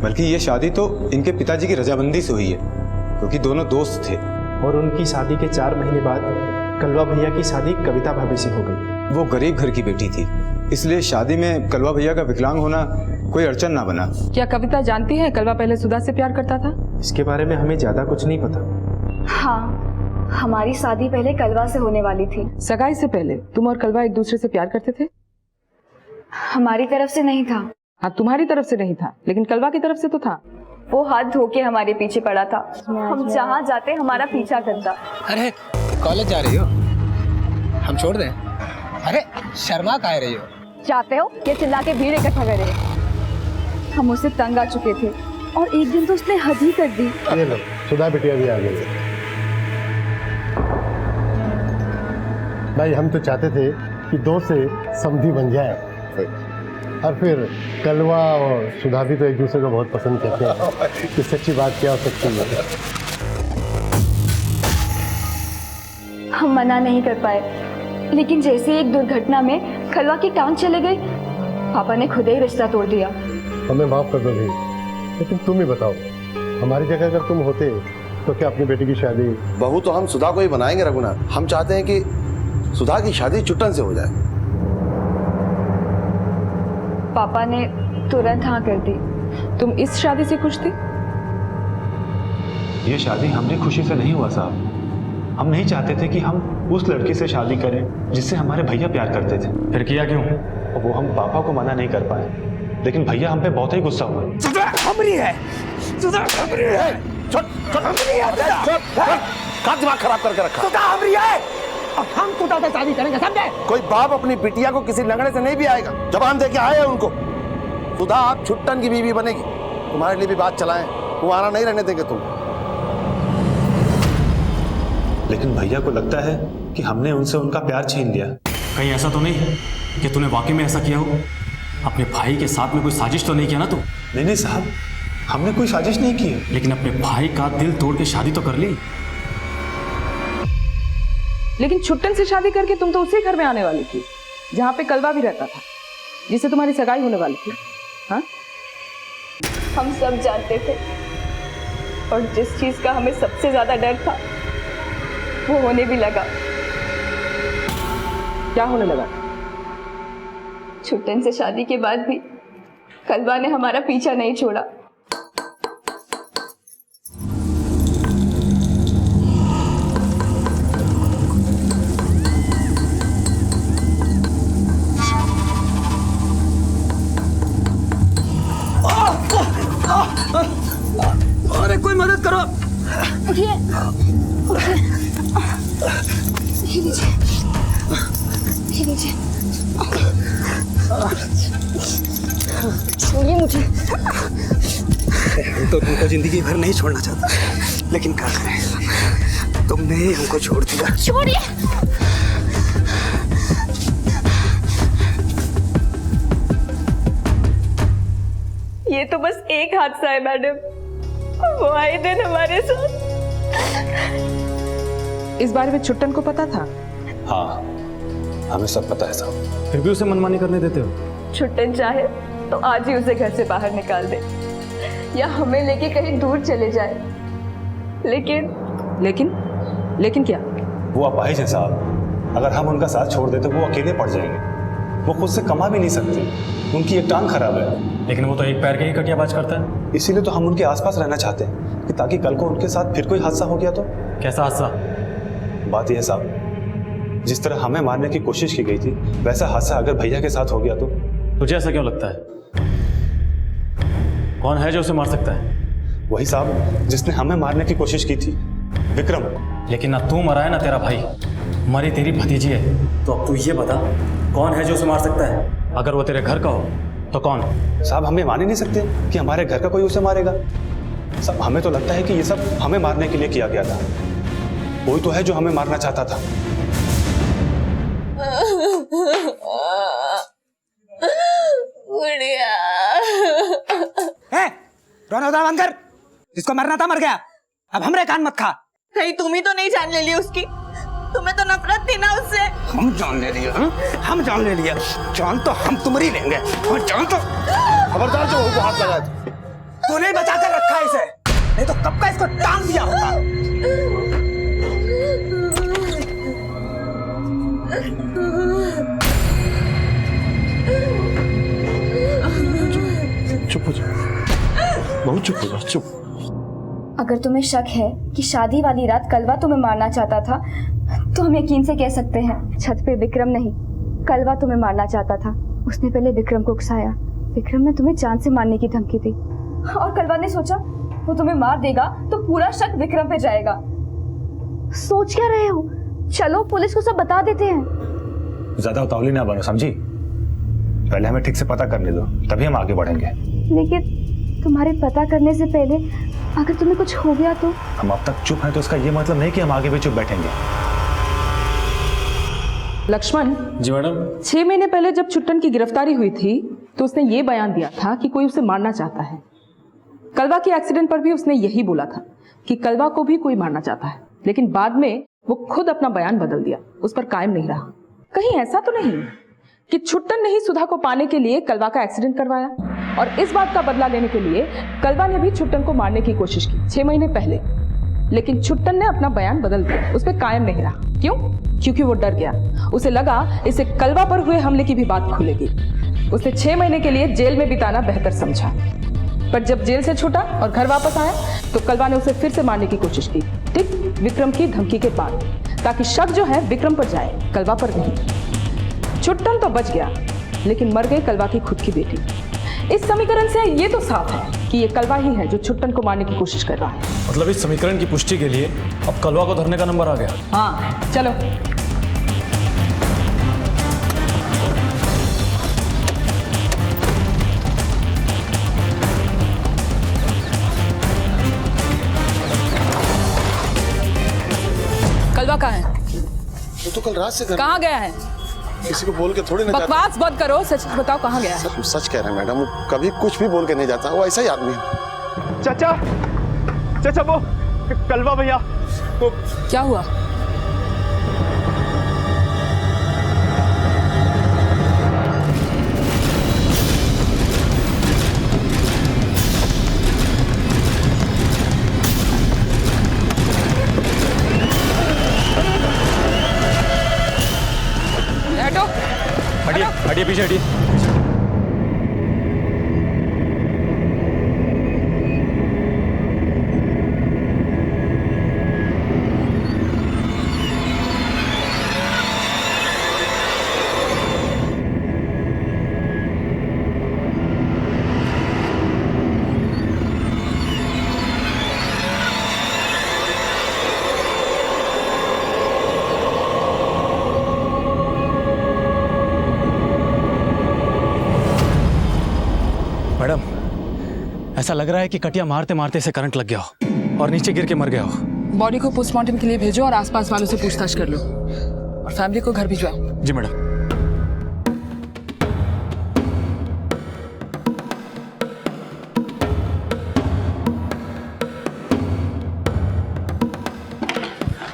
बल्कि ये शादी तो इनके पिताजी की रजामंदी से हुई है, क्योंकि दोनों दोस्त थे। और उनकी शादी के 4 महीने बाद कलवा भैया की शादी कविता भाभी से हो गई। वो गरीब घर की बेटी थी, इसलिए शादी में कलवा भैया का विकलांग होना कोई अड़चन ना बना। क्या कविता जानती है कलवा पहले सुधा से प्यार करता था? इसके बारे में हमें ज्यादा कुछ नहीं पता। हाँ, हमारी शादी पहले कलवा से होने वाली थी। सगाई से पहले तुम और कलवा एक दूसरे से प्यार करते थे? हमारी तरफ से नहीं था। हाँ, तुम्हारी तरफ से नहीं था, लेकिन कलवा की तरफ से तो था। वो हाथ धो के हमारे पीछे पड़ा था, हम जहाँ जाते हमारा पीछा करता। अरे कॉलेज जा रही हो? हम छोड़ दें? अरे शर्मा कह रही हो? चाहते हो कि चिल्ला के भीड़ इकट्ठा करे? हम उससे तंग आ चुके थे और एक दिन तो उसने हद ही कर दी। ये लो, सुधा बिटिया भी आ गई। भाई हम तो चाहते थे कि 2 से समधी बन जाए, और फिर कलवा और सुधा भी तो एक दूसरे को बहुत पसंद करते हैं, कि सच्ची बात क्या हो सकती है। हम मना नहीं कर पाए, लेकिन जैसे एक दुर्घटना में कलवा की टांग चले गई, पापा ने खुद ही रिश्ता तोड़ दिया। हमें माफ कर दो भाई, लेकिन तुम ही बताओ, हमारी जगह अगर तुम होते तो क्या अपनी बेटी की शादी? बहू तो हम सुधा को ही बनाएंगे रघुनाथ। हम चाहते हैं कि सुधा की शादी छुट्टन से हो जाए। पापा ने तुरंत हाँ कर दी। तुम इस शादी से खुश थे? ये शादी हमने खुशी से नहीं हुआ साहब। हम नहीं चाहते थे कि हम उस लड़की से शादी करें जिससे हमारे भैया प्यार करते थे। फिर किया क्यों? वो हम पापा को मना नहीं कर पाए, लेकिन भैया हम पे बहुत ही गुस्सा हुआ। सुधा हमरी है, सुधा हमरी है। का दिमाग खराब करके रखा। सुधा हमरी है, अब हम सुधा से शादी करेंगे, समझे? कोई बाप अपनी बिटिया को किसी लंगड़े से नहीं भी आएगा। जबान दे के आए हैं उनको। सुधा आप छुट्टन की बीवी बनेगी, तुम्हारे लिए भी बात चलाएं, वो आना नहीं रहने देंगे तुम। लेकिन भैया को लगता है कि हमने उनसे उनका प्यार छीन लिया। कहीं ऐसा तो नहीं कि तूने वाकई में ऐसा किया हो? अपने भाई के साथ में कोई साजिश तो नहीं किया ना तू? नहीं साहब, हमने कोई साजिश नहीं की है। लेकिन अपने भाई का दिल तोड़ के शादी तो कर ली। लेकिन छुट्टन से शादी करके तुम तो उसी घर में आने वाली थी जहाँ पे कलवा भी रहता था, जिससे तुम्हारी सगाई होने वाली थी। हाँ, हम सब जानते थे, और जिस चीज का हमें सबसे ज्यादा डर था वो होने भी लगा। क्या होने लगा? छुट्टन से शादी के बाद भी कलवा ने हमारा पीछा नहीं छोड़ा। अरे कोई मदद करो। उठिए, नीचे छोड़िए मुझे। हम तो तुमको जिंदगी भर नहीं छोड़ना चाहता, लेकिन क्या करें, तुमने ही हमको छोड़ दिया। छोड़िए। ये तो बस एक हादसा है मैडम, वो आए दिन हमारे साथ। इस बारे में छुट्टन को पता था? हाँ, हमें सब पता है साहब। फिर भी उसे मनमानी करने देते हो? छुट्टन चाहे तो आज ही उसे घर से बाहर निकाल दे, या हमें लेके कहीं दूर चले जाए। लेकिन क्या? वो अपाहिज है साहब, अगर हम उनका साथ छोड़ देते वो अकेले पड़ जाएंगे। वो खुद से कमा भी नहीं सकते, उनकी एक टांग खराब है। लेकिन वो तो एक पैर के ही कटियाबाज करता है। इसीलिए तो हम उनके आसपास रहना चाहते हैं, कि ताकि कल को उनके साथ फिर कोई हादसा हो गया तो। कैसा हादसा? बात यह है साहब, जिस तरह हमें मारने की कोशिश की गई थी, वैसा हादसा अगर भैया के साथ हो गया तो। तुझे ऐसा क्यों लगता है? कौन है जो उसे मार सकता है? वही साहब जिसने हमें मारने की कोशिश की थी, विक्रम। लेकिन ना तू मरा है ना तेरा भाई, मरी तेरी भतीजी है। तो अब तू ये बता, कौन है जो उसे मार सकता है? अगर वो तेरे घर का हो तो कौन? साहब हमें मान ही नहीं सकते कि हमारे घर का कोई उसे मारेगा। सब हमें तो लगता है कि ये सब हमें मारने के लिए किया गया था। कोई तो है जो हमें मारना चाहता था। रोना धोना बंद कर। जिसको मरना था मर गया, अब हमरे कान मत खा। कहीं तुम ही तो नहीं जान ले ली उसकी। तुम्हें तो नफरत थी ना उससे। हम जान ले लिए, हम जान ले लिए। जान तो हम तुम्हारी लेंगे और जान तो खबरदार जो हमको हाथ लगाए। तूने बचा कर रखा है इसे, नहीं तो कब का इसको टांग दिया होता। चुप हो जाओ, बहुत चुप हो जाओ, चुप। अगर तुम्हें शक है कि शादी वाली रात कलवा तुम्हें मारना चाहता था तो हम यकीन से कह सकते हैं छत पे विक्रम नहीं, कलवा तुम्हें मारना चाहता था। उसने पहले विक्रम को उकसाया। विक्रम ने तुम्हें जान से मारने की धमकी दी और कलवा ने सोचा वो तुम्हें मार देगा तो पूरा शक विक्रम पे जाएगा। सोच क्या रहे हो? चलो पुलिस को सब बता देते हैं। ज्यादा उतावली ना बनो, समझी? पहले हमें ठीक से पता करने दो, तभी हम आगे बढ़ेंगे। लेकिन तुम्हारे पता करने से पहले अगर तुम्हें कुछ हो गया तो? हम अब तक चुप हैं तो इसका ये मतलब नहीं कि हम आगे भी चुप बैठेंगे। लक्ष्मण जी मैडम। 6 महीने पहले जब छुट्टन की गिरफ्तारी हुई थी तो उसने ये बयान दिया था कि कोई उसे मारना चाहता है। कलवा के एक्सीडेंट पर भी उसने यही बोला था कि कलवा को भी कोई मारना चाहता है, लेकिन बाद में वो खुद अपना बयान बदल दिया, उस पर कायम नहीं रहा। कहीं ऐसा तो नहीं कि छुट्टन ने ही सुधा को पाने के लिए कलवा का एक्सीडेंट करवाया और इस बात का बदला लेने के लिए कलवा ने भी छुट्टन को मारने की कोशिश की 6 महीने पहले, लेकिन छुट्टन ने अपना बयान बदल दिया, उस पर कायम नहीं रहा। क्यों? क्योंकि वो डर गया। उसे लगा इसे कलवा पर हुए हमले की भी बात खुलेगी। उसने 6 महीने के लिए जेल में बिताना बेहतर समझा, पर जब जेल से छूटा और घर वापस आया तो कलवा ने उसे फिर से मारने की कोशिश की, ठीक विक्रम की धमकी के बाद, ताकि शक जो है विक्रम पर जाए, कलवा पर नहीं। छुट्टन तो बच गया, लेकिन मर गई कलवा की खुद की बेटी। इस समीकरण से ये तो साफ है कि ये कलवा ही है जो छुट्टन को मारने की कोशिश कर रहा है। मतलब इस समीकरण की पुष्टि के लिए अब कलवा को धरने का नंबर आ गया। हाँ चलो। कलवा कहाँ है? वो तो कल रात से कहाँ गया है? किसी को बोल के थोड़ी ना बकवास बंद करो, सच बताओ कहाँ गया है? सच कह रहे हैं मैडम, वो कभी कुछ भी बोल के नहीं जाता, वो ऐसा ही आदमी है। चाचा, चाचा वो कलवा भैया वो क्या हुआ? हटिए हटिए, पीछे हटिए। मैडम, ऐसा लग रहा है कि कटिया मारते मारते से करंट लग गया हो और नीचे गिर के मर गया हो। बॉडी को पोस्टमार्टम के लिए भेजो और आसपास वालों से पूछताछ कर लो और फैमिली को घर भिजवाओ। जी मैडम।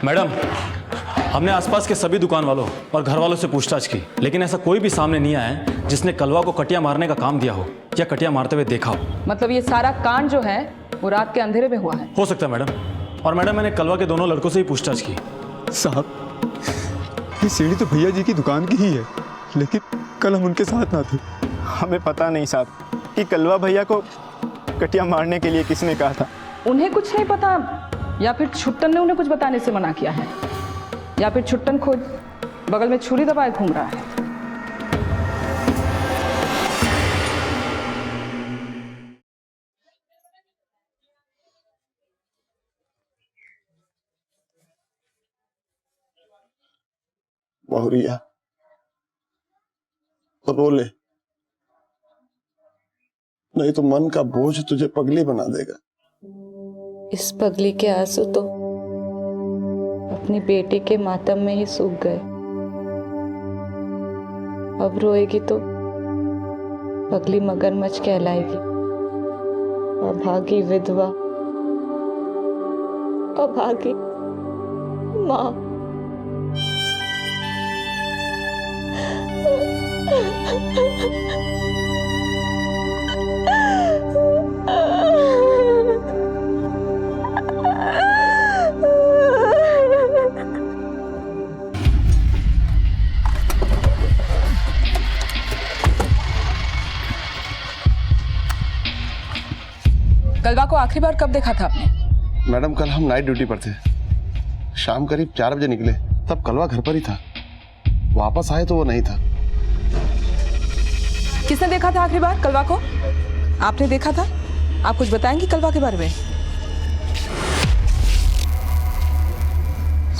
मैडम, हमने आसपास के सभी दुकान वालों और घर वालों से पूछताछ की, लेकिन ऐसा कोई भी सामने नहीं आया है जिसने कलवा को कटिया मारने का काम दिया हो या कटिया मारते हुए देखा हो। मतलब ये सारा कांड जो है वो रात के अंधेरे में हुआ है? हो सकता है मैडम। और मैडम, मैंने कलवा के दोनों लड़कों से ही पूछताछ की। साहब, ये सीढ़ी तो भैया जी की दुकान की ही है, लेकिन कल हम उनके साथ ना थे। हमें पता नहीं साहब कि कलवा भैया को कटिया मारने के लिए किसने कहा था। उन्हें कुछ नहीं पता, या फिर छुट्टन ने उन्हें कुछ बताने से मना किया है, या फिर छुट्टन खुद बगल में छुरी दबाए घूम रहा है। बहुरिया तो रोले, नहीं तो मन का बोझ तुझे पगली बना देगा। इस पगली के आंसू तो अपनी बेटी के मातम में ही सूख गए। अब रोएगी तो पगली मगरमच्छ कहलाएगी। अभागी विधवा, अभागी माँ। कलवा को आखिरी बार कब देखा था आपने? मैडम कल हम नाइट ड्यूटी पर थे, शाम करीब 4 बजे निकले, तब कलवा घर पर ही था। वापस आए तो वो नहीं था। किसने देखा था आखिरी बार कलवा को? आपने देखा था? आप कुछ बताएंगी कलवा के बारे में?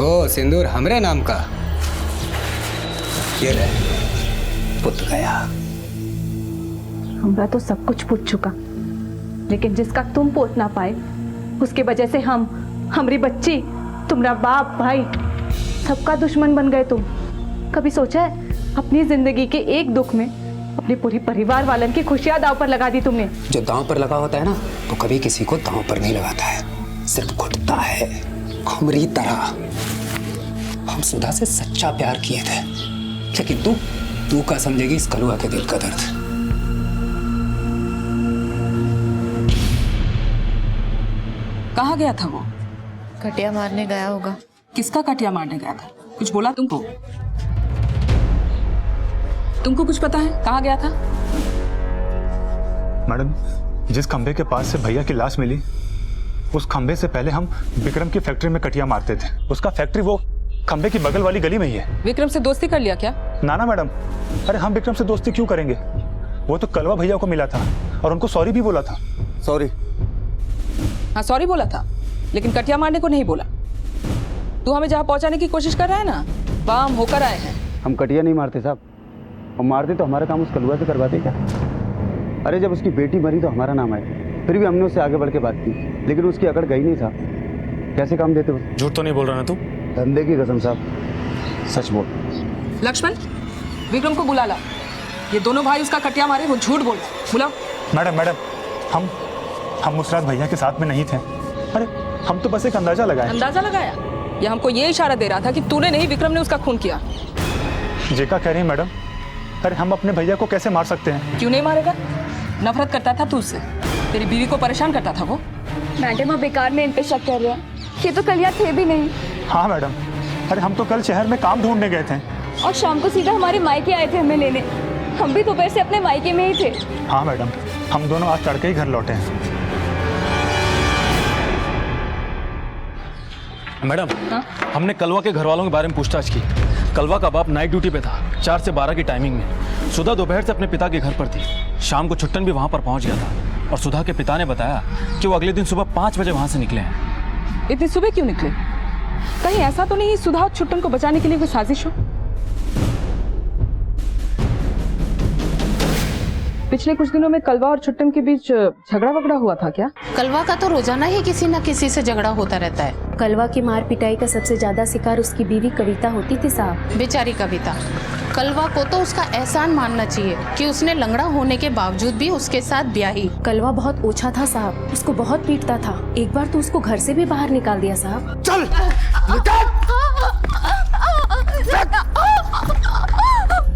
ओ सिंदूर हमरे नाम का, ये ले पुत गया। हमरा तो सब कुछ पूछ चुका, लेकिन जिसका तुम पोत ना पाए उसके वजह से हमारी बच्ची, तुम्हारा बाप भाई सबका दुश्मन बन गए तुम। कभी सोचा है अपनी जिंदगी के एक दुख में अपने पूरी परिवार वालन की खुशियां दांव पर लगा दी तुमने? जो दांव पर लगा होता है ना, तो कभी किसी को दांव पर नहीं लगाता है, सिर्फ घुटता है। हमारी तरह हम सुधा से सच्चा प्यार किए थे, लेकिन तू का समझेगी इस कलुआ के दिल का दर्द। कहाँ गया था वो? कटिया मारने गया होगा। किसका कटिया मारने गया था? कुछ बोला तुमको? तुमको कुछ पता है कहाँ गया था? मैडम, जिस खंबे के पास से भैया की लाश मिली, उस खंबे से पहले हम विक्रम की फैक्ट्री में कटिया मारते थे। उसका फैक्ट्री वो खंबे की बगल वाली गली में ही है। विक्रम से दोस्ती कर लिया क्या? ना मैडम, अरे हम विक्रम से दोस्ती क्यों करेंगे? वो तो कलवा भैया को मिला था और उनको सॉरी भी बोला था। सॉरी? हाँ सॉरी बोला था, लेकिन कटिया मारने को नहीं बोला। तू हमें जहाँ पहुँचाने की कोशिश कर रहा है ना, वहाँ हम होकर आए हैं। हम कटिया नहीं मारते साहब, और मारते तो हमारा काम उस कलुआ से करवाते क्या? अरे जब उसकी बेटी मरी तो हमारा नाम आया, फिर भी हमने उससे आगे बढ़ के बात की, लेकिन उसकी अकड़ गई नहीं साहब। कैसे काम देते उसे? झूठ तो नहीं बोल रहा ना तू? धंधे की कसम साहब, सच बोल। लक्ष्मण, विक्रम को बुला ला। ये दोनों भाई उसका कटिया मारे, वो झूठ बोल। बुलाओ। मैडम, हम मुसरात भैया के साथ में नहीं थे। अरे हम तो बस एक अंदाजा लगाया। अंदाजा लगाया? या हमको ये इशारा दे रहा था कि तूने नहीं, विक्रम ने उसका खून किया? जेका कह रही है मैडम। अरे हम अपने भैया को कैसे मार सकते हैं? क्यों नहीं मारेगा? नफरत करता था तू उससे, तेरी बीवी को परेशान करता था वो। मैडम आप बेकार में इन पे शक कर रहे हैं, ये तो कलिया थे भी नहीं। हाँ मैडम, अरे हम तो कल शहर में काम ढूंढने गए थे और शाम को सीधा हमारे मायके आए थे हमें लेने। हम भी दोपहर से अपने मायके में ही थे। हाँ मैडम, हम दोनों आज तड़के ही घर लौटे हैं। मैडम, हमने कलवा के घर वालों के बारे में पूछताछ की। कलवा का बाप नाइट ड्यूटी पे था, 4 से 12 की टाइमिंग में। सुधा दोपहर से अपने पिता के घर पर थी। शाम को छुट्टन भी वहां पर पहुंच गया था, और सुधा के पिता ने बताया कि वो अगले दिन सुबह 5 बजे वहां से निकले हैं। इतनी सुबह क्यों निकले? कहीं ऐसा तो नहीं सुधा और छुट्टन को बचाने के लिए कोई साजिश हो? पिछले कुछ दिनों में कलवा और छुट्टन के बीच झगड़ा वगड़ा हुआ था क्या? कलवा का तो रोजाना ही किसी न किसी से झगड़ा होता रहता है। कलवा की मार पिटाई का सबसे ज्यादा शिकार उसकी बीवी कविता होती थी साहब। बेचारी कविता। कलवा को तो उसका एहसान मानना चाहिए कि उसने लंगड़ा होने के बावजूद भी उसके साथ ब्याही। कलवा बहुत ओछा था साहब, उसको बहुत पीटता था। एक बार तो उसको घर से भी बाहर निकाल दिया साहब। चल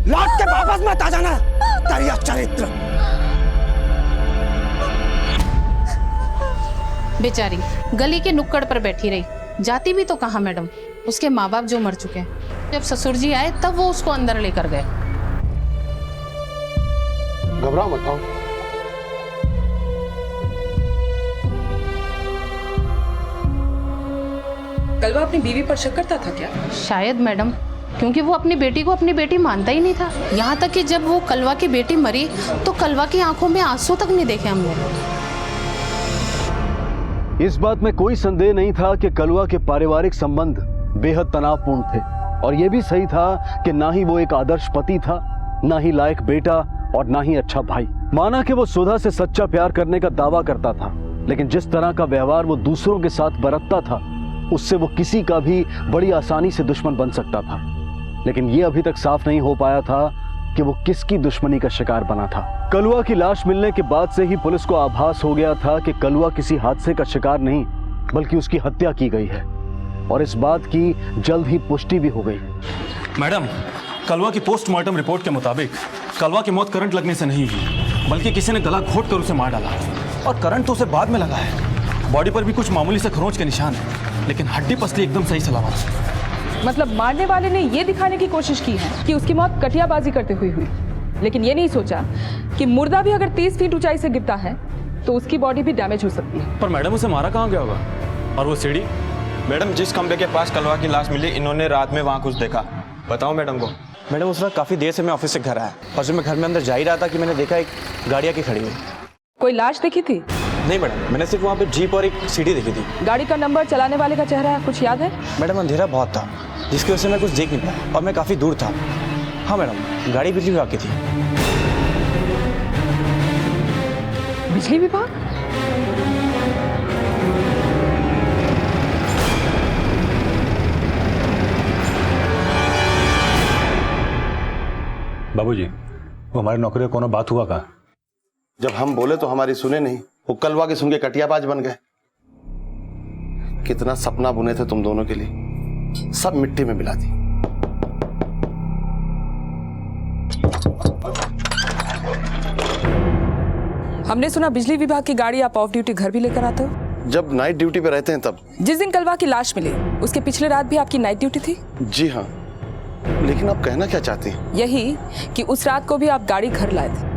लौट के वापस मत आ जाना, तेरा चरित्र। बेचारी गली के नुक्कड़ पर बैठी रही, जाती भी तो कहाँ मैडम। उसके माँ बाप जो मर चुके हैं, जब ससुर जी आए तब वो उसको अंदर लेकर गए। घबराओ मत। आओ। कलवा अपनी बीवी पर शक करता था क्या? शायद मैडम, क्योंकि वो अपनी बेटी को अपनी बेटी मानता ही नहीं था। यहाँ तक कि जब वो कलवा की बेटी मरी तो कलवा की आंखों में आंसू तक नहीं देखे हमने। इस बात में कोई संदेह नहीं था कि कलवा के पारिवारिक संबंध बेहद तनावपूर्ण थे, और यह भी सही था कि ना ही वो एक आदर्श पति था, ना ही लायक बेटा, और ना ही अच्छा भाई। माना कि वो सुधा से सच्चा प्यार करने का दावा करता था, लेकिन जिस तरह का व्यवहार वो दूसरों के साथ बरतता था, उससे वो किसी का भी बड़ी आसानी से दुश्मन बन सकता था। लेकिन ये अभी तक साफ नहीं हो पाया था कि वो किसकी दुश्मनी का शिकार बना था। कलवा की लाश मिलने के बाद से ही पुलिस को आभास हो गया था कि कलवा किसी हादसे का शिकार नहीं, बल्कि उसकी हत्या की गई है, और इस बात की जल्द ही पुष्टि भी हो गई। मैडम, कलवा की पोस्टमार्टम रिपोर्ट के मुताबिक कलवा की मौत करंट लगने से नहीं हुई, बल्कि किसी ने गला घोट कर उसे मार डाला, और करंट तो उसे बाद में लगा है। बॉडी पर भी कुछ मामूली से खरोंच के निशान है, लेकिन हड्डी पसली एकदम सही सलामत है। मतलब मारने वाले ने ये दिखाने की कोशिश की है कि उसकी मौत कटियाबाजी करते हुई हुई, लेकिन ये नहीं सोचा कि मुर्दा भी अगर 30 फीट ऊंचाई से गिरता है तो उसकी बॉडी भी डैमेज हो सकती है। पर मैडम उसे मारा कहाँ गया होगा? और वो सीढ़ी? मैडम जिस खंबे के पास कलवा की लाश मिली, इन्होंने रात में वहाँ कुछ देखा। बताओ मैडम को। मैडम उस वक्त काफ़ी देर से मैं ऑफिस से घर आया और जब मैं घर में अंदर जा ही रहा था कि मैंने देखा एक गाड़ी आके खड़ी हुई। कोई लाश देखी थी? नहीं मैडम, मैंने सिर्फ वहाँ पे जीप और एक सीढ़ी देखी थी। गाड़ी का नंबर, चलाने वाले का चेहरा कुछ याद है? मैडम अंधेरा बहुत था जिसकी वजह से मैं कुछ देख नहीं पाया और मैं काफ़ी दूर था। हाँ मैडम, गाड़ी बिजली विभाग की थी। बिजली विभाग? बाबूजी, वो हमारे नौकरी का कोनो बात हुआ का? जब हम बोले तो हमारी सुने नहीं, वो कलवा के सुन के कटियाबाज बन गए। कितना सपना बुने थे तुम दोनों के लिए, सब मिट्टी में मिला दी। हमने सुना बिजली विभाग की गाड़ी आप ऑफ ड्यूटी घर भी लेकर आते हो? जब नाइट ड्यूटी पे रहते हैं तब। जिस दिन कलवा की लाश मिली उसके पिछले रात भी आपकी नाइट ड्यूटी थी? जी हाँ, लेकिन आप कहना क्या चाहती हैं? यही कि उस रात को भी आप गाड़ी घर लाए थे।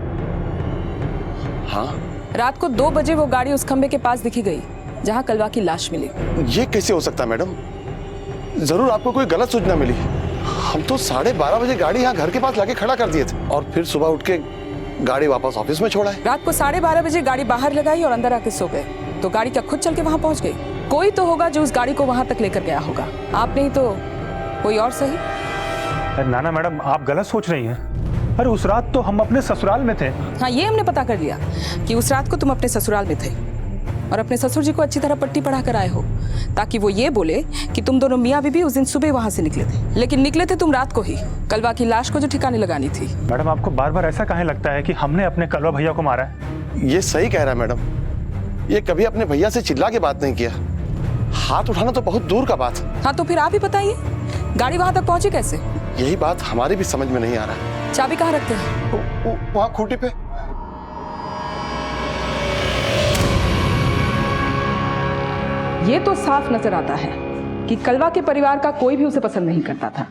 हाँ, रात को 2 बजे वो गाड़ी उस खंबे के पास दिखी गई जहाँ कलवा की लाश मिली। ये कैसे हो सकता है मैडम? जरूर आपको कोई गलत सूचना मिली। हम तो 12:30 बजे गाड़ी यहाँ घर के पास लाके खड़ा कर दिए थे और फिर सुबह उठ के गाड़ी वापस ऑफिस में छोड़ा है। रात को 12:30 बजे गाड़ी बाहर लगाई और अंदर आके सो गए, तो गाड़ी क्या खुद चल के वहाँ पहुँच गई? कोई तो होगा जो उस गाड़ी को वहाँ तक लेकर गया होगा, आप नहीं तो कोई और सही। नाना मैडम, आप गलत सोच रही हैं। अरे उस रात तो हम अपने ससुराल में थे। हाँ, ये हमने पता कर लिया कि उस रात को तुम अपने ससुराल में थे और अपने ससुर जी को अच्छी तरह पट्टी पढ़ा कर आए हो ताकि वो ये बोले कि तुम दोनों मियाँ बीबी उस दिन सुबह वहाँ से निकले थे। लेकिन निकले थे तुम रात को ही, कलवा की लाश को जो ठिकाने लगानी थी। मैडम, आपको बार बार ऐसा काहे लगता है कि हमने अपने कलवा भैया को मारा है? ये सही कह रहा है मैडम, ये कभी अपने भैया से चिल्ला के बात नहीं किया। हाथ उठाना तो बहुत दूर का बात है। हाँ, तो फिर आप ही बताइए गाड़ी वहाँ तक पहुँची कैसे? यही बात हमारी भी समझ में नहीं आ रहा। चाबी कहाँ रखते हैं? वहाँ खूंटी पे। ये तो साफ नजर आता है कि कलवा के परिवार का कोई भी उसे पसंद नहीं करता था।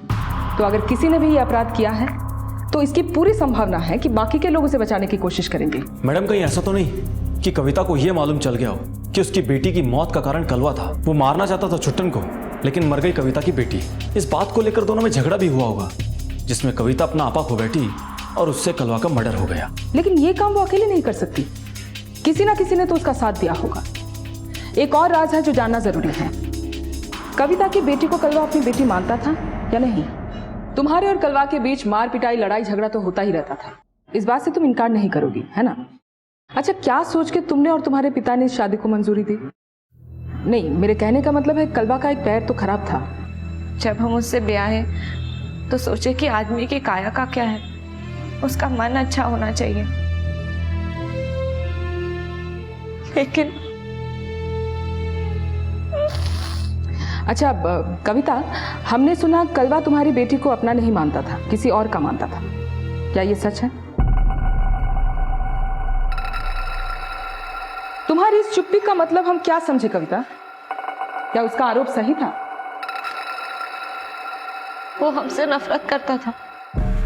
तो अगर किसी ने भी ये अपराध किया है तो इसकी पूरी संभावना है कि बाकी के लोग उसे बचाने की कोशिश करेंगे। मैडम, कहीं ऐसा तो नहीं कि कविता को यह मालूम चल गया हो कि उसकी बेटी की मौत का कारण कलवा था? वो मारना चाहता था छुट्टन को, लेकिन मर गई कविता की बेटी। इस बात को लेकर दोनों में झगड़ा भी हुआ होगा जिसमें कविता अपना आपा खो बैठी और उससे कलवा का मर्डर हो गया। लेकिन ये काम वो अकेले नहीं कर सकती, किसी ना किसी ने तो उसका साथ दिया होगा। एक और राज है जो जानना जरूरी है। कविता की बेटी को कलवा अपनी बेटी मानता था या नहीं? तुम्हारे और कलवा के बीच मार पिटाई, लड़ाई झगड़ा तो होता ही रहता था, इस बात से तुम इनकार नहीं करोगी, है ना? अच्छा, क्या सोच के तुमने और तुम्हारे पिता ने इस शादी को मंजूरी दी? नहीं, मेरे कहने का मतलब है कलवा का एक पैर तो खराब था। जब हम उससे ब्याहे तो सोचे कि आदमी की काया का क्या है, उसका मन अच्छा होना चाहिए। लेकिन अच्छा कविता, हमने सुना कलवा तुम्हारी बेटी को अपना नहीं मानता था, किसी और का मानता था, क्या ये सच है? तुम्हारी इस चुप्पी का मतलब हम क्या समझे कविता? क्या उसका आरोप सही था? वो हमसे नफरत करता था,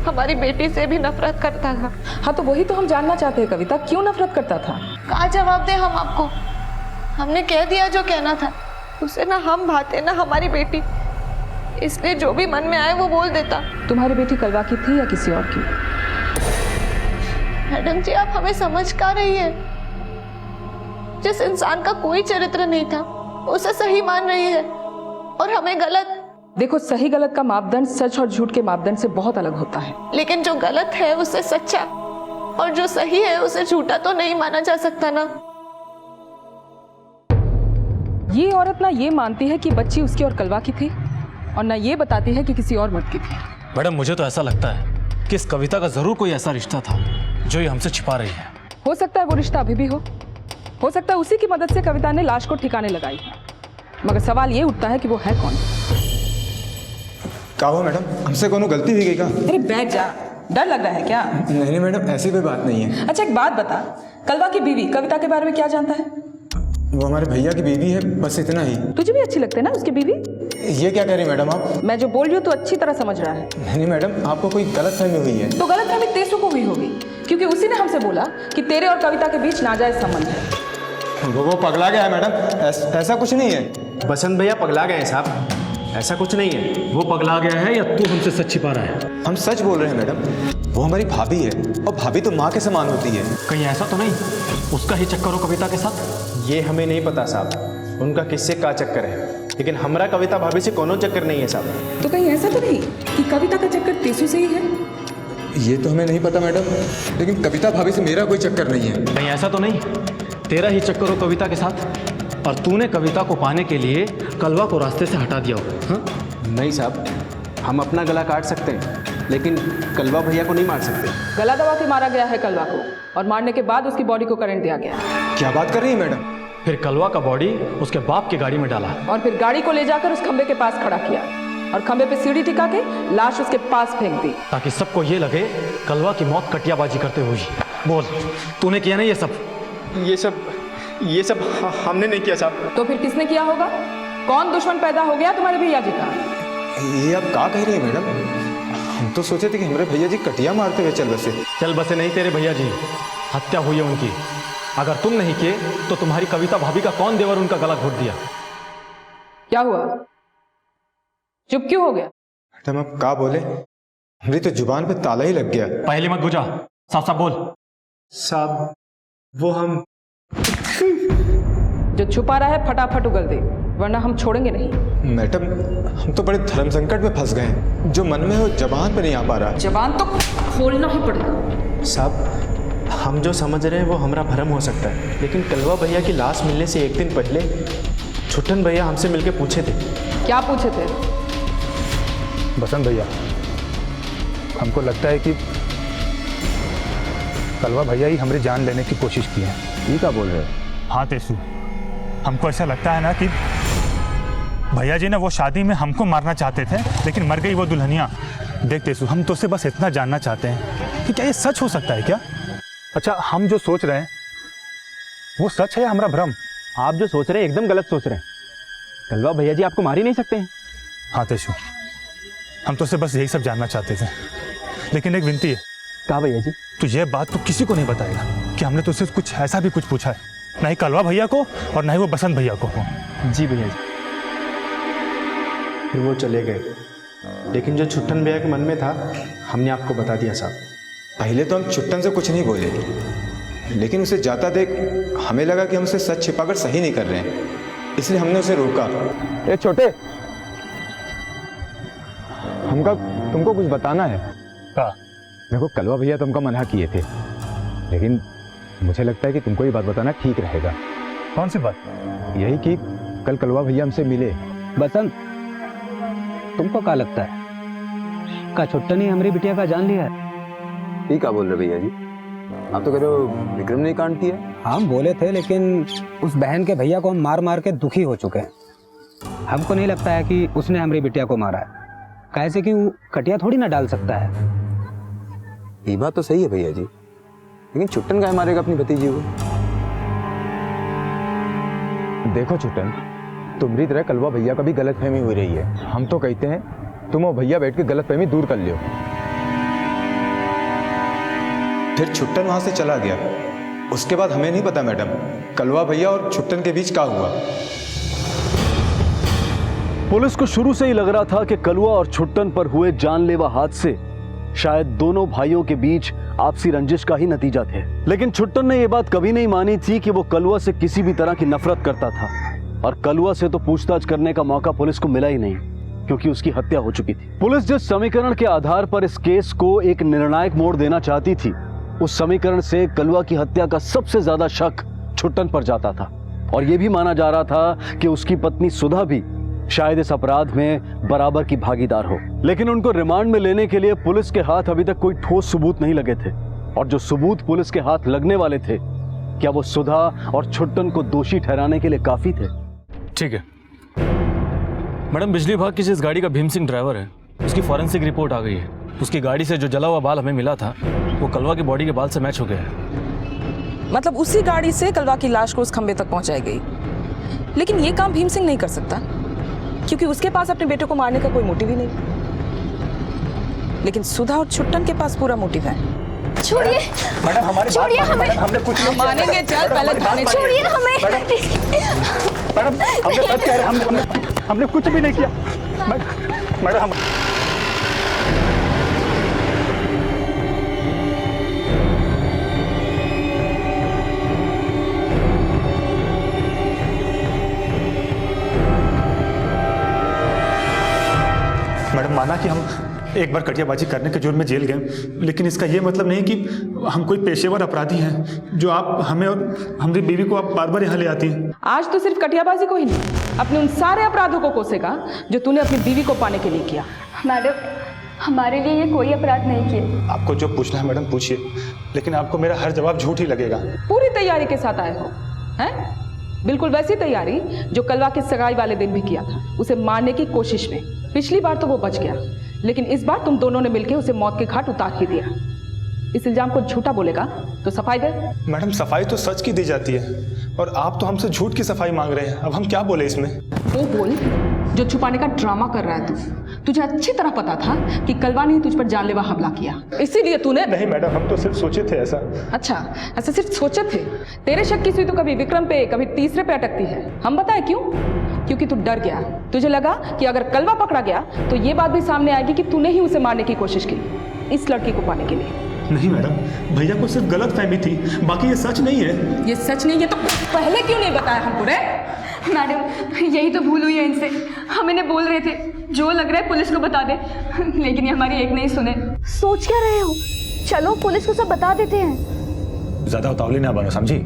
हमारी बेटी से भी नफरत करता था। हाँ, तो वही तो हम जानना चाहते हैं कविता, क्यों नफरत करता था? कहाँ जवाब दे हम आपको? हमने कह दिया जो कहना था। उसे ना हम भाते ना हमारी बेटी, इसलिए जो भी मन में आए वो बोल देता। तुम्हारी बेटी कलवा की थी या किसी और की? मैडम जी, आप हमें समझ का रही है? जिस इंसान का कोई चरित्र नहीं था उसे सही मान रही है और हमें गलत। देखो, सही गलत का मापदंड सच और झूठ के मापदंड से बहुत अलग होता है। लेकिन जो गलत है उसे सच्चा और जो सही है उसे झूठा तो नहीं माना जा सकता ना। ये औरत ना ये मानती है कि बच्ची उसकी और कलवा की थी और ना ये बताती है कि किसी और मर्द की थी। मैडम, मुझे तो ऐसा लगता है कि इस कविता का जरूर कोई ऐसा रिश्ता था जो ये हमसे छिपा रही है। हो सकता है वो रिश्ता अभी भी हो सकता है उसी की मदद से कविता ने लाश को ठिकाने लगाई है, मगर सवाल ये उठता है कि वो है कौन? क्या हुआ मैडम, हमसे कोनो गलती हुई गई क्या? अरे बैठ जा, डर लग रहा है क्या? नहीं मैडम, ऐसी कोई बात नहीं है। अच्छा, एक बात बता, कलवा की बीवी कविता के बारे में क्या जानता है? वो हमारे भैया की बीवी है, बस इतना ही। तुझे भी अच्छी लगती है ना उसकी बीवी? ये क्या कह रही मैडम आप? मैं जो बोल रही हूँ तो अच्छी तरह समझ रहा है। नहीं मैडम, आपको कोई गलतफहमी हुई है। तो गलतफहमी तेसु को हुई होगी, क्योंकि उसी ने हमसे बोला कि तेरे और कविता के बीच नाजायज संबंध है। वो पगला गया है मैडम, ऐसा कुछ नहीं है। बसंत भैया पगला गए हैं साहब, ऐसा कुछ नहीं है। वो पगला गया है या तू हमसे सच छिपा रहा है? हम सच बोल रहे हैं मैडम, वो हमारी भाभी है और भाभी तो माँ के समान होती है। कहीं ऐसा तो नहीं उसका ही चक्कर हो कविता के साथ? ये हमें नहीं पता साहब, उनका किससे का चक्कर है, लेकिन हमारा कविता भाभी से कोनो चक्कर नहीं है साहब। तो कहीं ऐसा तो नहीं कि कविता का चक्कर तेसु से ही है? ये तो हमें नहीं पता मैडम, लेकिन कविता भाभी से मेरा कोई चक्कर नहीं है। कहीं ऐसा तो नहीं तेरा ही चक्कर हो कविता के साथ और तूने कविता को पाने के लिए कलवा को रास्ते से हटा दिया हो? हाँ? नहीं साहब, हम अपना गला काट सकते हैं लेकिन कलवा भैया को नहीं मार सकते। गला दबा के मारा गया है कलवा को और मारने के बाद उसकी बॉडी को करंट दिया गया। क्या बात कर रही है मैडम? फिर कलवा का बॉडी उसके बाप की गाड़ी में डाला और फिर गाड़ी को ले जाकर उस खंबे के पास खड़ा किया और खंबे पे सीढ़ी टिका के लाश उसके पास फेंक दी ताकि सबको ये लगे कलवा की मौत कटियाबाजी करते हुई। बोल, तूने किया नहीं ये सब हमने नहीं किया साहब। तो फिर किसने किया होगा? कौन दुश्मन पैदा हो गया तुम्हारे भैया जी का? ये आप क्या कह रही है मैडम? हम तो सोचे थे कि हमारे भैया जी कटिया मारते हुए चल बसे नहीं तेरे भैया जी, हत्या हुई है उनकी। अगर तुम नहीं किए तो तुम्हारी कविता भाभी का कौन देवर उनका गला घोट दिया? क्या हुआ, चुप क्यों हो गया? मैडम आप क्या बोले? मेरी तो जुबान पे ताला ही लग गया। पहले मत बुझा, साफ साफ बोल। साहब वो हम जो छुपा रहा है फटाफट उगल दे, वरना हम छोड़ेंगे नहीं। मैडम हम तो बड़े धर्म संकट में फंस गए हैं, जो मन में हो जबान पे नहीं आ पा रहा। जबान तो खोलना ही पड़ेगा। साहब हम जो समझ रहे हैं वो हमारा भ्रम हो सकता है, लेकिन कलवा भैया की लाश मिलने से एक दिन पहले छुट्टन भैया हमसे मिलके पूछे थे। क्या पूछे थे? बसंत भैया, हमको लगता है कि कलवा भैया ही हमारी जान लेने की कोशिश की है। ये क्या बोल रहे हो? हाँ तेसु, हमको ऐसा लगता है ना कि भैया जी ने वो शादी में हमको मारना चाहते थे, लेकिन मर गई वो दुल्हनिया। देख तेसु, हम तो से बस इतना जानना चाहते हैं कि क्या ये सच हो सकता है क्या? अच्छा, हम जो सोच रहे हैं वो सच है या हमारा भ्रम? आप जो सोच रहे हैं एकदम गलत सोच रहे हैं। कलवा भैया जी आपको मार ही नहीं सकते हैं। हाँ तेसु, हम तो से बस यही सब जानना चाहते थे, लेकिन एक विनती है। कहा भैया जी? तो ये बात तो किसी को नहीं बताएगा कि हमने तुझसे कुछ ऐसा भी कुछ पूछा है, ना ही कलवा भैया को और ना ही वो बसंत भैया को। जी भैया जी। फिर वो चले गए, लेकिन जो छुट्टन भैया के मन में था हमने आपको बता दिया साहब। पहले तो हम छुट्टन से कुछ नहीं बोले, लेकिन उसे जाता देख हमें लगा कि हम उसे सच छिपाकर सही नहीं कर रहे हैं, इसलिए हमने उसे रोका। ए छोटे, हमका तुमको कुछ बताना है। क्या? देखो कलवा भैया तुमको मना किए थे, लेकिन मुझे लगता है कि तुमको ये बात बताना ठीक रहेगा। कौन सी बात? यही कि कल कलवा भैया हमसे मिले। बसंत, तुमको क्या लगता है का छुट्टन ही हमारी बिटिया का जान लिया है? ये क्या बोल रहे भैया जी? आप तो कह रहे हो विक्रम ने कांड किया? हम बोले थे, लेकिन उस बहन के भैया को हम मार मार के दुखी हो चुके हैं। हमको नहीं लगता है कि उसने हमारी बिटिया को मारा है, कैसे कि वो कटिया थोड़ी ना डाल सकता है। ये बात तो सही है भैया जी, लेकिन छुट्टन का मारेगा अपनी भतीजी को? देखो छुट्टन, तुम्हारी तरह कलवा भैया का भी गलतफहमी हो रही है। हम तो कहते हैं तुम और भैया बैठ के गलतफहमी दूर कर लियो। फिर छुट्टन वहां से चला गया, उसके बाद हमें नहीं पता मैडम कलवा भैया और छुट्टन के बीच क्या हुआ। पुलिस को शुरू से ही लग रहा था कि कलवा और छुट्टन पर हुए जानलेवा हादसे शायद दोनों भाइयों के बीच आपसी रंजिश का ही नतीजा थे, लेकिन छुट्टन ने यह बात कभी नहीं मानी थी कि वो कलवा से किसी भी तरह की नफरत करता था, और कलवा से तो पूछताछ करने का मौका पुलिस को मिला ही नहीं, क्योंकि उसकी हत्या हो चुकी थी। पुलिस जिस समीकरण के आधार पर इस केस को एक निर्णायक मोड़ देना चाहती थी, उस समीकरण से कलवा की हत्या का सबसे ज्यादा शक छुट्टन पर जाता था, और यह भी माना जा रहा था कि उसकी पत्नी सुधा भी शायद इस अपराध में बराबर की भागीदार हो। लेकिन उनको रिमांड में लेने के लिए पुलिस के हाथ अभी तक कोई ठोस सबूत नहीं लगे थे, और जो सबूत पुलिस के हाथ लगने वाले थे, क्या वो सुधा और छुट्टन को दोषी ठहराने के लिए काफी थे? ठीक है मैडम, बिजली विभाग की जिस गाड़ी का भीम सिंह ड्राइवर है, उसकी फॉरेंसिक रिपोर्ट आ गई है। उसकी गाड़ी से जो जला हुआ बाल हमें मिला था, वो कलवा की बॉडी के बाल से मैच हो गया है। मतलब उसी गाड़ी से कलवा की लाश को उस खंबे तक पहुंचाई गई। लेकिन ये काम भीम सिंह नहीं कर सकता, क्योंकि उसके पास अपने बेटे को मारने का कोई मोटिव ही नहीं। लेकिन सुधा और छुट्टन के पास पूरा मोटिव है। छोड़िए मैडम हमारी छोड़िए हमें। हमने कुछ नहीं मानेंगे, चल पहले थाने चल। छोड़िए हमें। मैडम हमने सच कह रहे हैं, हमने कुछ भी नहीं किया मैडम। हम मैडम माना कि हम एक बार कटियाबाजी करने के जुर्म में जेल गए, लेकिन इसका ये मतलब नहीं कि हम कोई पेशेवर अपराधी हैं जो आप हमें और हमारी बीवी को आप बार बार यहाँ ले आती हैं। आज तो सिर्फ कटियाबाजी को ही नहीं, अपने उन सारे अपराधों को कोसेगा जो तूने अपनी बीवी को पाने के लिए किया। मैडम हमारे लिए ये कोई अपराध नहीं किए। आपको जो पूछना है मैडम पूछिए, लेकिन आपको मेरा हर जवाब झूठ ही लगेगा। पूरी तैयारी के साथ आए हो हैं? बिल्कुल वैसी तैयारी जो कलवा की सगाई वाले दिन भी किया था, उसे मारने की कोशिश में। पिछली बार तो वो बच गया, लेकिन इस बार तुम दोनों ने मिलकर उसे मौत के घाट उतार ही दिया। इस इल्जाम को झूठा बोलेगा तो सफाई दे। मैडम सफाई तो सच की दी जाती है और आप तो हमसे झूठ की सफाई मांग रहे हैं। अब हम क्या बोले इसमें? वो बोल जो छुपाने का ड्रामा कर रहा है तू। तुझे अच्छी तरह पता था कि कलवा ने तुझ पर जानलेवा हमला किया, इसीलिए तूने। नहीं मैडम, हम तो सिर्फ सोचे थे ऐसा। अच्छा, ऐसा सिर्फ सोचे थे? तेरे शक की सुई तो कभी विक्रम पे कभी तीसरे पे अटकती है। हम बताएं क्यों? क्योंकि तू डर गया। तुझे लगा कि अगर कलवा पकड़ा गया तो ये बात भी सामने आएगी कि तूने ही उसे मारने की कोशिश की इस लड़की को पाने के लिए। नहीं मैडम, भैया को सिर्फ गलत फहमी थी, बाकी ये सच नहीं है। ये सच नहीं है तो पहले क्यों नहीं बताया हमको रे? मैडम यही तो भूल हुई है इनसे। हम इन्हें बोल रहे थे जो लग रहा है पुलिस को बता दे, लेकिन ये हमारी एक नहीं सुने। सोच क्या रहे हो? चलो पुलिस को सब बता देते हैं। ज्यादा उतावली ना बनो, समझी?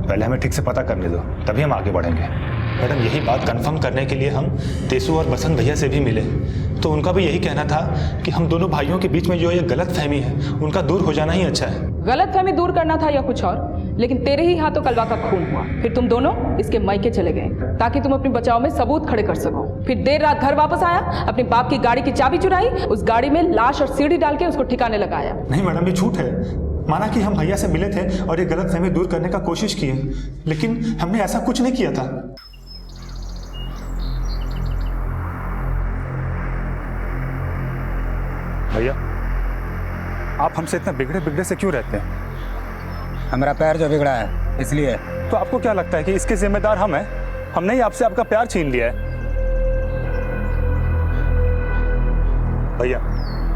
पहले हमें ठीक से पता करने दो, तभी हम आगे बढ़ेंगे। मैडम यही बात कंफर्म करने के लिए हम तेसु और बसंत भैया से भी मिले, तो उनका भी यही कहना था कि हम दोनों भाइयों के बीच में जो ये गलत फहमी है उनका दूर हो जाना ही अच्छा है। गलत फहमी दूर करना था या कुछ और? लेकिन तेरे ही हाथों कलवा का खून हुआ, फिर तुम दोनों इसके मायके चले गए ताकि तुम अपने बचाव में सबूत खड़े कर सको। फिर देर रात घर वापस आया, अपने बाप की गाड़ी की चाबी चुराई, उस गाड़ी में लाश और सीढ़ी डाल के उसको ठिकाने लगाया। नहीं मैडम, ये झूठ है। माना कि हम भैया से मिले थे और ये गलत फहमी दूर करने का कोशिश की है, लेकिन हमने ऐसा कुछ नहीं किया था। भैया आप हमसे इतना बिगड़े बिगड़े से क्यों रहते हैं? हमारा प्यार जो बिगड़ा है इसलिए। तो आपको क्या लगता है कि इसके जिम्मेदार हम हैं? हमने ही आपसे आपका प्यार छीन लिया है। भैया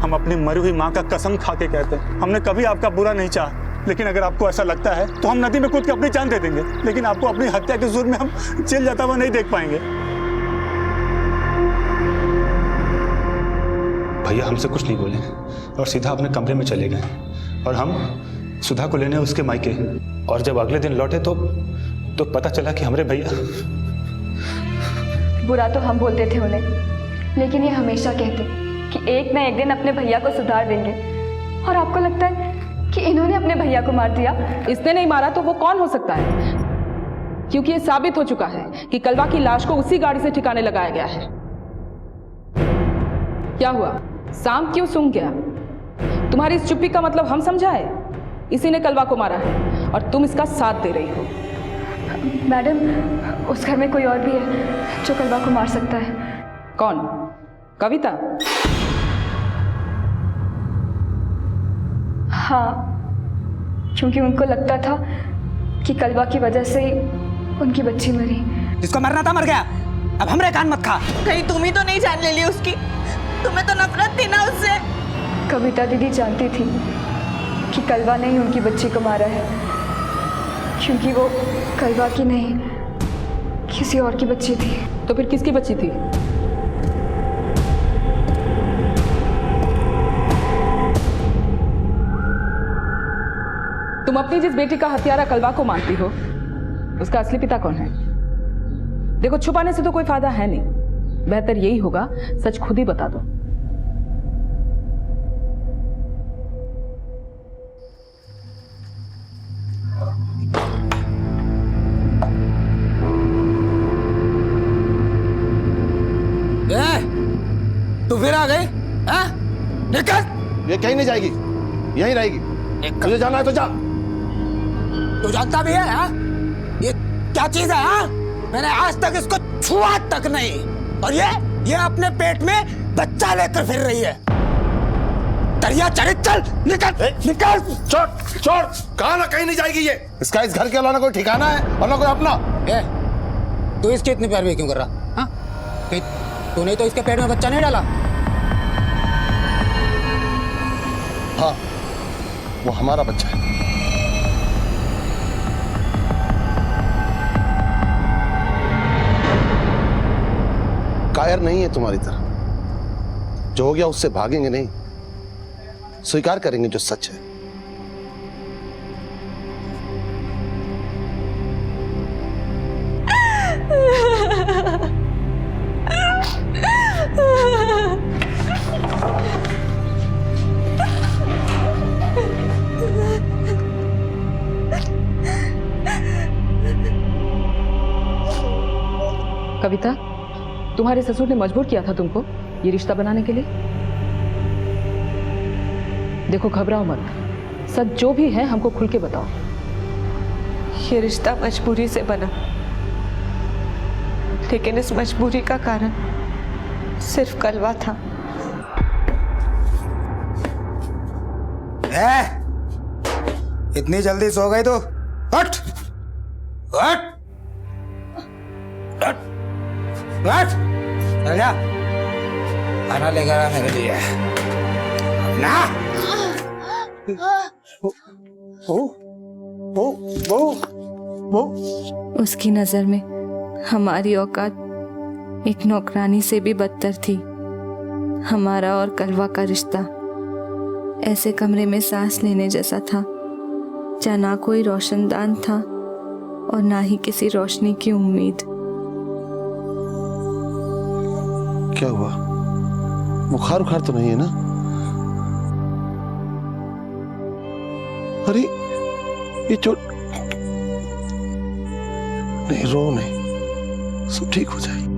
हम अपनी मरी हुई माँ का कसम खा के कहते हैं, हमने कभी आपका बुरा नहीं चाहा, लेकिन अगर आपको ऐसा लगता है तो हम नदी में कूद के अपनी जान दे देंगे, लेकिन आपको अपनी हत्या के जुर्म में हम जेल जाता हुआ नहीं देख पाएंगे। भैया हमसे कुछ नहीं बोले और सीधा अपने कमरे में चले गए और हम सुधा को लेने उसके मायके। और जब अगले दिन लौटे तो पता चला कि हमारे भैया। बुरा तो हम बोलते थे उन्हें, लेकिन ये हमेशा कहते कि एक ना एक दिन अपने भैया को सुधार देंगे, और आपको लगता है कि इन्होंने अपने भैया को मार दिया? इसने नहीं मारा तो वो कौन हो सकता है? क्योंकि ये साबित हो चुका है कि कलवा की लाश को उसी गाड़ी से ठिकाने लगाया गया है। क्या हुआ? सांप क्यों सूंघ गया? तुम्हारी इस चुप्पी का मतलब हम समझाए? इसी ने कलवा को मारा है और तुम इसका साथ दे रही हो। मैडम उस घर में कोई और भी है जो कलवा को मार सकता है। कौन? कविता? हाँ, क्योंकि उनको लगता था कि कलवा की वजह से ही उनकी बच्ची मरी। जिसको मरना था मर गया, अब हमरे कान मत खा। कहीं तुम ही तो नहीं जान ले ली उसकी? तुम्हें तो नफरत थी ना उससे। कविता दीदी जानती थी कि कलवा ने ही उनकी बच्ची को मारा है, क्योंकि वो कलवा की नहीं किसी और की बच्ची थी। तो फिर किसकी बच्ची थी? तुम अपनी जिस बेटी का हत्यारा कलवा को मानती हो, उसका असली पिता कौन है? देखो छुपाने से तो कोई फायदा है नहीं, बेहतर यही होगा सच खुद ही बता दो। तू फिर आ गई? निकल! ये कहीं नहीं जाएगी, यहीं रहेगी। तुझे जाना है तो जा। तू जानता भी है हा? ये क्या चीज है हा? मैंने आज तक इसको छुआ तक नहीं, और ये अपने पेट में बच्चा लेकर फिर रही है। दरिया चढ़े, चल निकल निकल। छोड़ छोड़, कहाँ ना कहीं नहीं जाएगी ये। इसका इस घर के अलावा कोई ठिकाना है और ना कोई अपना। तू इसके इतने प्यार में क्यों कर रहा? हाँ, तूने तो इसके पेट में बच्चा नहीं डाला। हाँ, वो हमारा बच्चा है। कायर नहीं है तुम्हारी तरह, जो हो गया उससे भागेंगे नहीं, स्वीकार करेंगे जो सच है। कविता, तुम्हारे ससुर ने मजबूर किया था तुमको ये रिश्ता बनाने के लिए। देखो, घबराओ मत, सच जो भी है हमको खुल के बताओ। ये रिश्ता मजबूरी से बना, लेकिन इस मजबूरी का कारण सिर्फ कलवा था। इतनी जल्दी सो गई तो हट हट हट हट, चल जा, खाना लेकर आ मेरे लिए ना। उसकी नजर में हमारी औकात एक नौकरानी से भी बदतर थी। हमारा और कलवा का रिश्ता ऐसे कमरे में सांस लेने जैसा था जहाँ ना कोई रोशनदान था और ना ही किसी रोशनी की उम्मीद। क्या हुआ? बुखार उखार तो नहीं है ना? अरे ये चोट नहीं, रो नहीं, सब ठीक हो जाएगी।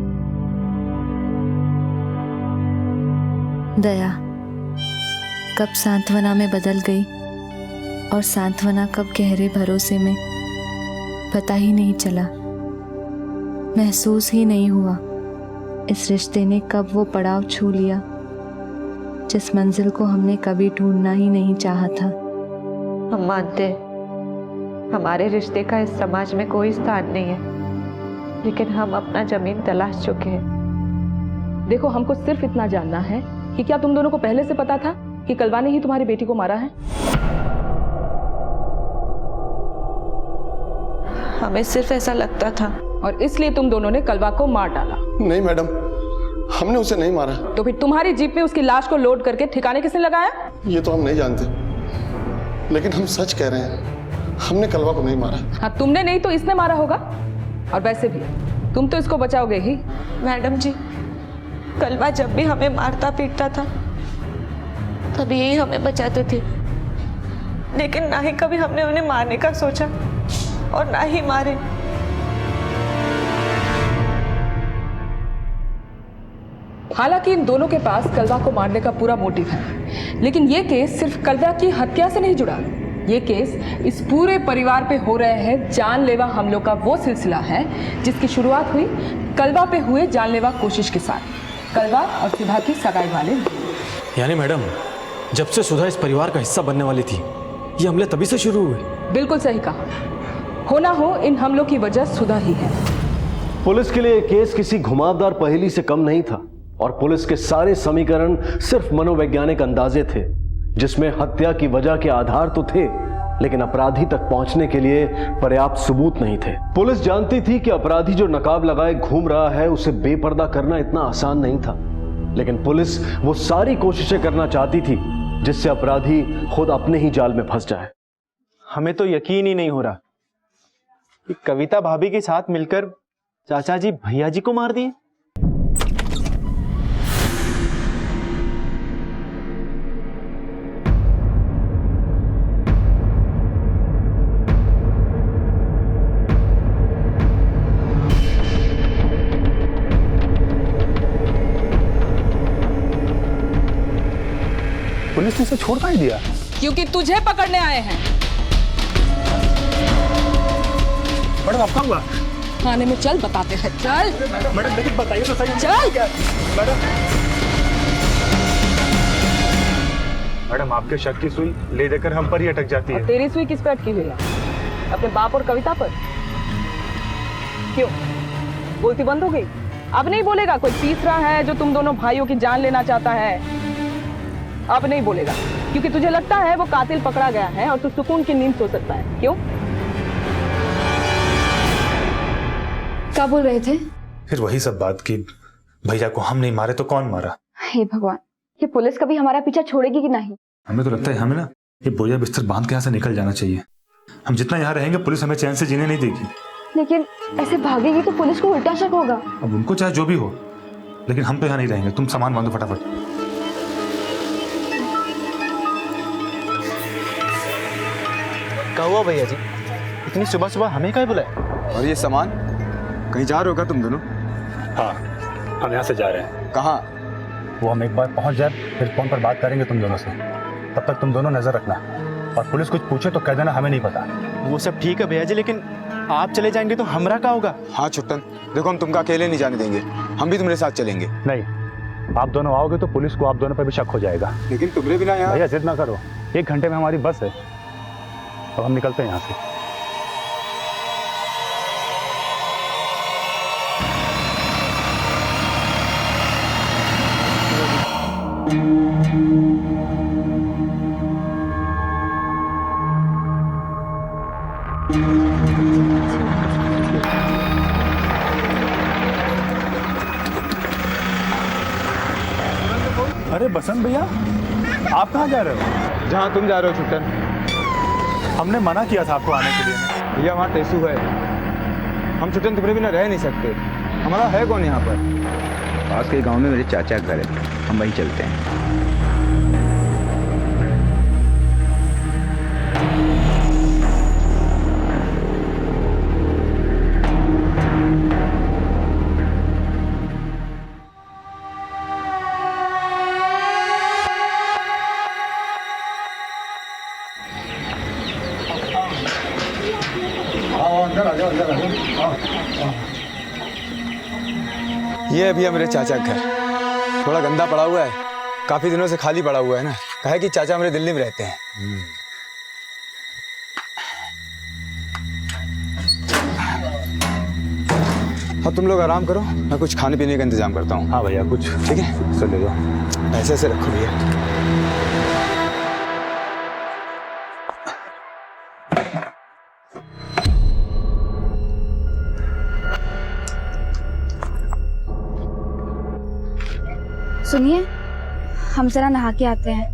दया कब सांत्वना में बदल गई और सांत्वना कब गहरे भरोसे में, पता ही नहीं चला, महसूस ही नहीं हुआ। इस रिश्ते ने कब वो पड़ाव छू लिया जिस मंजिल को हमने कभी ढूंढना ही नहीं चाहा था। हम मानते हैं हमारे रिश्ते का इस समाज में कोई स्थान नहीं है, लेकिन हम अपना जमीन तलाश चुके हैं। देखो, हमको सिर्फ इतना जानना है कि क्या तुम दोनों को पहले से पता था कि कलवा ने ही तुम्हारी बेटी को मारा है? हमें सिर्फ ऐसा लगता था और इसलिए तुम दोनों ने कलवा को मार डाला। नहीं मैडम, हमने उसे नहीं मारा। तो फिर तुम्हारी जीप में उसकी लाश को लोड करके ठिकाने किसने लगाया? ये तो हम नहीं जानते, लेकिन हम सच कह रहे हैं, हमने कलवा को नहीं मारा। हाँ, तुमने नहीं तो इसने मारा होगा। और वैसे भी तुम तो इसको बचाओगे ही। मैडम जी, कलवा जब भी हमें मारता पीटता था तभी यही हमें बचाते थे, लेकिन ना ही कभी हमने उन्हें मारने का सोचा और ना ही मारे। हालांकि इन दोनों के पास कलवा को मारने का पूरा मोटिव है, लेकिन ये केस सिर्फ कलवा की हत्या से नहीं जुड़ा। ये केस इस पूरे परिवार पे हो रहे हैं जानलेवा हमलों का वो सिलसिला है जिसकी शुरुआत हुई कलवा पे हुए जानलेवा कोशिश के साथ, कलवा और सुधा की सगाई वाले। यानी मैडम, जब से सुधा इस परिवार का हिस्सा बनने वाली थी, ये हमले तभी से शुरू हुए। बिल्कुल सही कहा। हो ना हो, इन हमलों की वजह सुधा ही है। पुलिस के लिए केस किसी घुमावदार पहेली से कम नहीं था और पुलिस के सारे समीकरण सिर्फ मनोवैज्ञानिक अंदाजे थे, जिसमें हत्या की वजह के आधार तो थे, लेकिन अपराधी तक पहुंचने के लिए पर्याप्त सबूत नहीं थे। पुलिस जानती थी कि अपराधी जो नकाब लगाए घूम रहा है उसे बेपर्दा करना इतना आसान नहीं था, लेकिन पुलिस वो सारी कोशिशें करना चाहती थी जिससे अपराधी खुद अपने ही जाल में फंस जाए। हमें तो यकीन ही नहीं हो रहा कि कविता भाभी के साथ मिलकर चाचा जी भैया जी को मार दिए। पुलिस ने इसे छोड़ काहे दिया? क्योंकि तुझे पकड़ने आए हैं। मैडम, आपका हुआ? थाने में चल, बताते हैं। चल मैडम, लेकिन बताइए तो सही। चल मैडम, मैडम आपके शक की सुई ले देकर हम पर ही अटक जाती है। तेरी सुई किस पे अटकी हुई है? अपने बाप और कविता पर? क्यों बोलती बंद हो गई? अब नहीं बोलेगा? कोई तीसरा है जो तुम दोनों भाइयों की जान लेना चाहता है? अब नहीं बोलेगा क्योंकि तुझे लगता है वो कातिल पकड़ा गया है और तू सुकून की नींद सो सकता है। क्यों? क्या बोल रहे थे? फिर वही सब बात कि भैया को हम नहीं मारे तो कौन मारा। हे भगवान, ये पुलिस कभी हमारा पीछा छोड़ेगी कि नहीं? हमें तो लगता है हमें ना ये बोरिया बिस्तर बांध के यहाँ से निकल जाना चाहिए। हम जितना यहाँ रहेंगे पुलिस हमें चैन से जीने नहीं देगी। लेकिन ऐसे भागेगी तो पुलिस को उल्टा शक होगा। अब उनको चाहे जो भी हो, लेकिन हम तो यहाँ नहीं रहेंगे। तुम सामान बांधो फटाफट। क्या हुआ भैया जी, इतनी सुबह सुबह हमें क्या बुलाया? और ये सामान कहीं जा रहे हो क्या तुम दोनों? हाँ, हम यहाँ से जा रहे हैं। कहाँ? वो हम एक बार पहुँच जाए फिर फोन पर बात करेंगे तुम दोनों से। तब तक तुम दोनों नजर रखना और पुलिस कुछ पूछे तो कह देना हमें नहीं पता। वो सब ठीक है भैया जी, लेकिन आप चले जाएंगे तो हमरा क्या होगा? हाँ छुट्टन, देखो हम तुमको अकेले नहीं जाने देंगे, हम भी तुम्हारे साथ चलेंगे। नहीं, आप दोनों आओगे तो पुलिस को आप दोनों पर भी शक हो जाएगा। लेकिन तुम्हारे बिना यहाँ। भैया जिद ना करो, 1 घंटे में हमारी बस है। अब हम निकलते हैं यहाँ से। अरे बसंत भैया, आप कहाँ जा रहे हो? जहाँ तुम जा रहे हो छुट्टन। हमने मना किया था आपको आने के लिए। भैया वहाँ टेसू है, हम छुट्टन तुम्हारे बिना रह नहीं सकते। हमारा है कौन यहाँ पर? पास के गांव में मेरे चाचा का घर है, हम वहीं चलते हैं। ये है भैया मेरे चाचा का घर, थोड़ा गंदा पड़ा हुआ है, काफी दिनों से खाली पड़ा हुआ है ना। कहे कि चाचा मेरे दिल्ली में रहते हैं। अब तुम लोग आराम करो, मैं कुछ खाने पीने का इंतजाम करता हूँ। हाँ भैया, कुछ ठीक है, चल ले दो, ऐसे ऐसे रखो भैया। सुनिए, हम जरा नहा के आते हैं।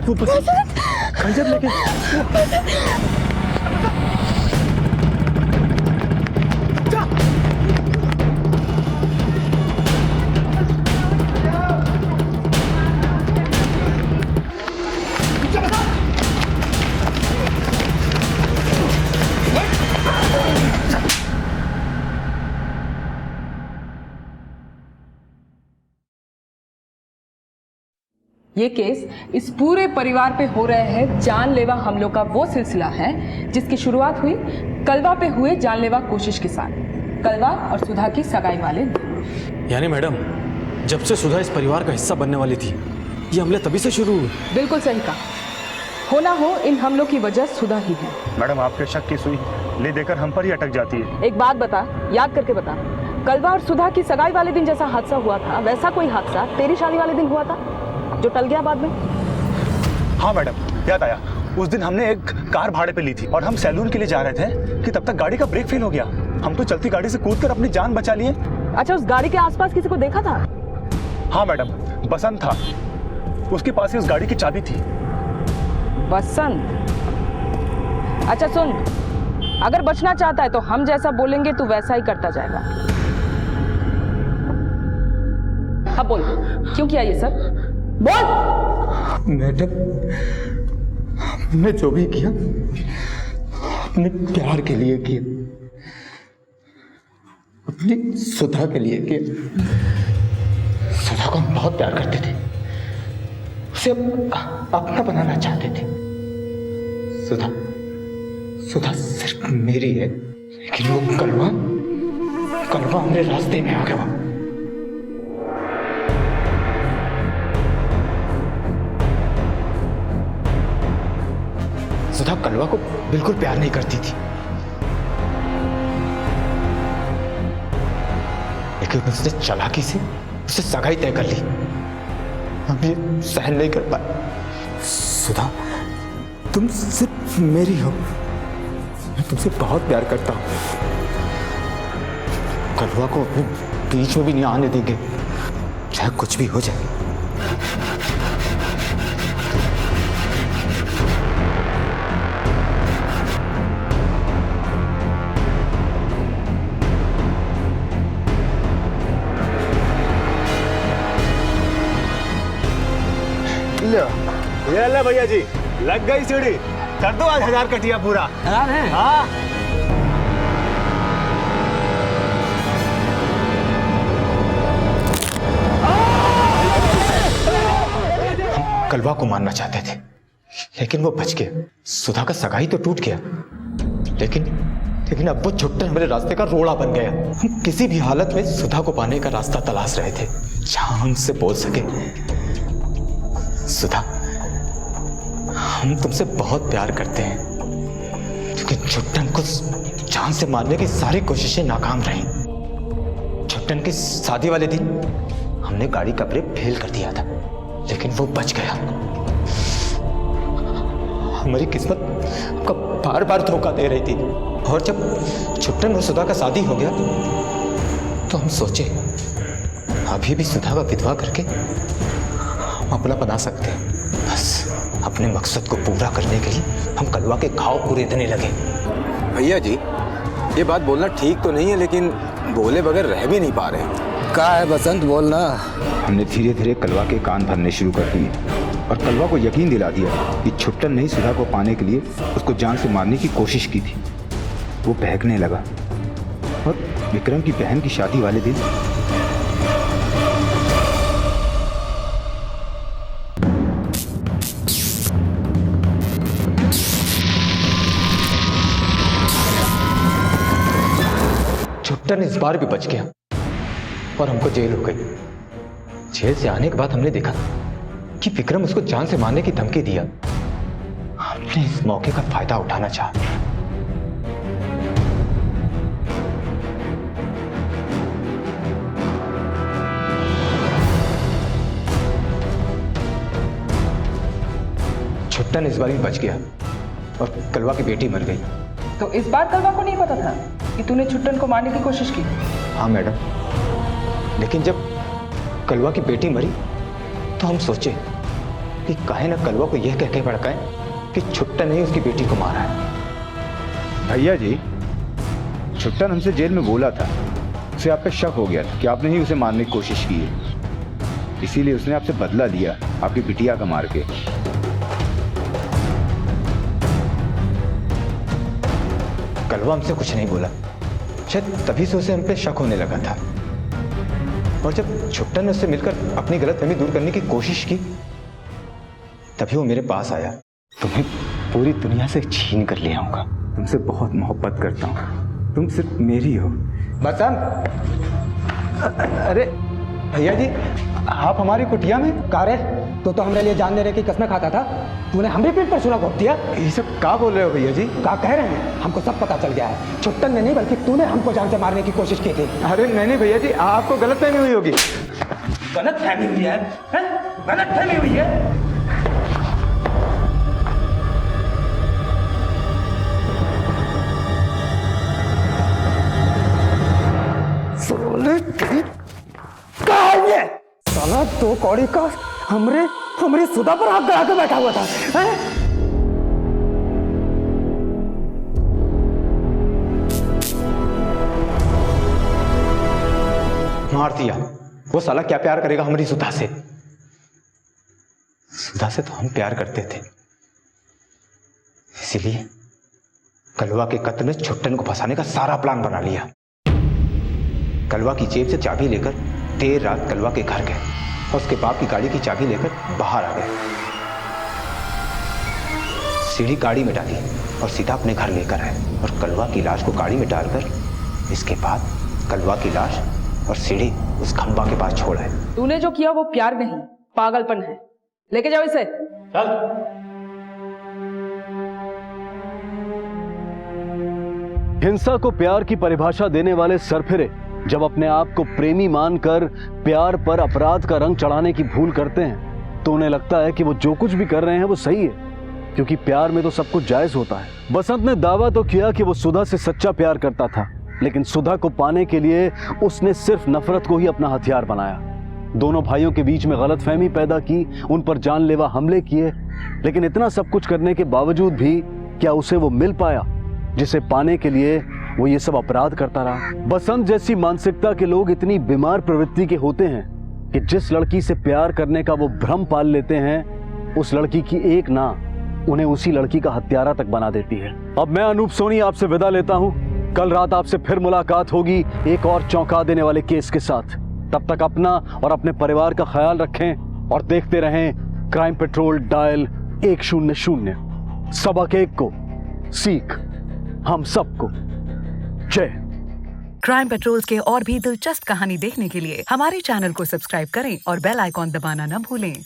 वो खंजर लेके ये केस इस पूरे परिवार पे हो रहे हैं जानलेवा हमलों का वो सिलसिला है जिसकी शुरुआत हुई कलवा पे हुए जानलेवा कोशिश के साथ, कलवा और सुधा की सगाई वाले दिन। यानी मैडम, जब से सुधा इस परिवार का हिस्सा बनने वाली थी, ये हमले तभी से शुरू हुए। बिल्कुल सही कहा, हो ना हो इन हमलों की वजह सुधा ही है। मैडम आपके शक की सुई ले देकर हम पर ही अटक जाती है। एक बात बता, याद करके बता, कलवा और सुधा की सगाई वाले दिन जैसा हादसा हुआ था वैसा कोई हादसा तेरी शादी वाले दिन हुआ था जो टल गया बाद में? हाँ मैडम, याद आया। उस दिन हमने एक कार भाड़े पे ली थी और हम सैलून के लिए जा रहे थे कि तब तक गाड़ी का ब्रेक फेल हो गया। हम तो चलती गाड़ी से कूदकर अपनी जान बचा लिए। अच्छा, उस गाड़ी के आसपास किसी को देखा था? हाँ मैडम, बसंत था, उसके पास ही उस गाड़ी की चाबी थी। बसंत? अच्छा सुन, अगर बचना चाहता है तो हम जैसा बोलेंगे तू वैसा ही करता जाएगा। अब बोल, क्यों किया ये सब? बोल। मैडम, हमने जो भी किया अपने प्यार के लिए किए, अपनी सुधा के लिए किए। सुधा को हम बहुत प्यार करते थे, उसे अपना बनाना चाहते थे। सुधा सुधा सिर्फ मेरी है, लेकिन वो कलवा कलवा हमारे रास्ते में आ गया। सुधा कलवा को बिल्कुल प्यार नहीं करती थी, लेकिन उसने चालाकी से उससे सगाई तय कर ली। हम ये सहन नहीं कर पाए। सुधा, तुम सिर्फ मेरी हो, मैं तुमसे बहुत प्यार करता हूं। कलवा को अपने बीच में भी नहीं आने देंगे, चाहे कुछ भी हो जाए। ये ले भैया जी, लग गई सीढ़ी। कर दो आज 1000 कटिया पूरा। हाँ। कलवा को मारना चाहते थे, लेकिन वो बच गया। सुधा का सगाई तो टूट गया, लेकिन अब वो छुट्टन हमारे रास्ते का रोड़ा बन गया। हम किसी भी हालत में सुधा को पाने का रास्ता तलाश रहे थे, जहां हमसे बोल सके, सुधा, हम तुमसे बहुत प्यार करते हैं। लेकिन छुट्टन को जान से मारने की सारी कोशिशें नाकाम रही। छुट्टन की शादी वाले दिन हमने गाड़ी का ब्रेक फेल कर दिया था, लेकिन वो बच गया। हमारी किस्मत हमको बार बार धोखा दे रही थी, और जब छुट्टन और सुधा का शादी हो गया तो हम सोचे अभी भी सुधा का विधवा करके हम अपना बना सकते हैं। बस अपने मकसद को पूरा करने के लिए हम कलवा के घाव कुरेदने लगे। भैया जी, ये बात बोलना ठीक तो नहीं है, लेकिन बोले बगैर रह भी नहीं पा रहे। क्या है बसंत, बोलना। हमने धीरे धीरे कलवा के कान भरने शुरू कर दिए और कलवा को यकीन दिला दिया कि छुट्टन ने सुधा को पाने के लिए उसको जान से मारने की कोशिश की थी। वो बहकने लगा और विक्रम की बहन की शादी वाले दिन छुट्टन इस बार भी बच गया और हमको जेल हो गई। जेल से आने के बाद हमने देखा कि विक्रम उसको जान से मारने की धमकी दिया। हमने इस मौके का फायदा उठाना चाहा। छुट्टन इस बार भी बच गया और कलवा की बेटी मर गई। तो इस बार कलवा को नहीं पता था कि तूने छुट्टन को मारने की कोशिश की? हाँ मैडम, लेकिन जब कलवा की बेटी मरी तो हम सोचे कि काहे ना कलवा को यह कह के भड़काएं कि छुट्टन ने उसकी बेटी को मारा है। भैया जी, छुट्टन हमसे जेल में बोला था, उसे आप पे शक हो गया था कि आपने ही उसे मारने की कोशिश की है, इसीलिए उसने आपसे बदला लिया, आपकी बिटिया का मार के। कलवा हमसे कुछ नहीं बोला, शायद तभी से उसे हम पे शक होने लगा था। और जब छुट्टन ने उससे मिलकर अपनी गलतफहमी दूर करने की कोशिश की, तभी वो मेरे पास आया। तुम्हें पूरी दुनिया से छीन कर ले आऊंगा। तुमसे बहुत मोहब्बत करता हूँ, तुम सिर्फ मेरी हो। बसंत, अरे भैया जी, आप हमारी कुटिया में? का रे, तो हमारे लिए जान देने की कसमें खाता था, तूने हम भी पीठ पर सुना घोप दिया। ये सब क्या बोल रहे हो भैया जी? क्या कह रहे हैं? हमको सब पता चल गया है। छुट्टन ने नहीं बल्कि तूने हमको जान से मारने की कोशिश की थी। अरे नहीं भैया जी, आपको गलतफहमी हुई होगी। गलतफहमी हुई है? गलतफहमी हुई है? साला दो कौड़ी का हमरे सुधा पर हाथ गड़ा के बैठा हुआ था। मार दिया। वो साला क्या प्यार करेगा हमारी सुधा से? सुधा से तो हम प्यार करते थे, इसीलिए कलवा के कत्ल में छुट्टन को फंसाने का सारा प्लान बना लिया। कलवा की जेब से चाबी लेकर देर रात कलवा के घर गए और उसके बाप की गाड़ी की चाबी लेकर बाहर आ गए। सीढ़ी गाड़ी में डाली और सीधा अपने घर लेकर आए और कलवा की लाश को गाड़ी में डालकर इसके बाद कलवा की लाश और सीढ़ी उस खंबा के पास छोड़ आए। तूने जो किया वो प्यार नहीं, पागलपन है। लेके जाओ इसे। चल। हिंसा को प्यार की परिभाषा देने वाले सरफिरे जब अपने आप को प्रेमी मानकर प्यार पर अपराध का रंग चढ़ाने की भूल करते हैं तो उन्हें लगता है कि वो जो कुछ भी कर रहे हैं वो सही है, क्योंकि प्यार में तो सब कुछ जायज होता है। बसंत ने दावा तो किया कि वो सुधा से सच्चा प्यार करता था, लेकिन सुधा को पाने के लिए उसने सिर्फ नफरत को ही अपना हथियार बनाया। दोनों भाइयों के बीच में गलतफहमी पैदा की, उन पर जानलेवा हमले किए, लेकिन इतना सब कुछ करने के बावजूद भी क्या उसे वो मिल पाया जिसे पाने के लिए वो ये सब अपराध करता रहा? बसंत जैसी मानसिकता के लोग इतनी बीमार प्रवृत्ति के होते हैं कि जिस लड़की से प्यार करने का वो भ्रम पाल लेते हैं, उस लड़की की एक ना उन्हें उसी लड़की का हत्यारा तक बना देती है। अब मैं अनूप सोनी आपसे विदा लेता हूं। कल रात आपसे फिर मुलाकात होगी एक और चौंका देने वाले केस के साथ। तब तक अपना और अपने परिवार का ख्याल रखें और देखते रहें क्राइम पेट्रोल डायल 100। सबक एक को सीख हम सबको। जय। क्राइम पेट्रोल्स के और भी दिलचस्प कहानी देखने के लिए हमारे चैनल को सब्सक्राइब करें और बेल आइकॉन दबाना न भूलें।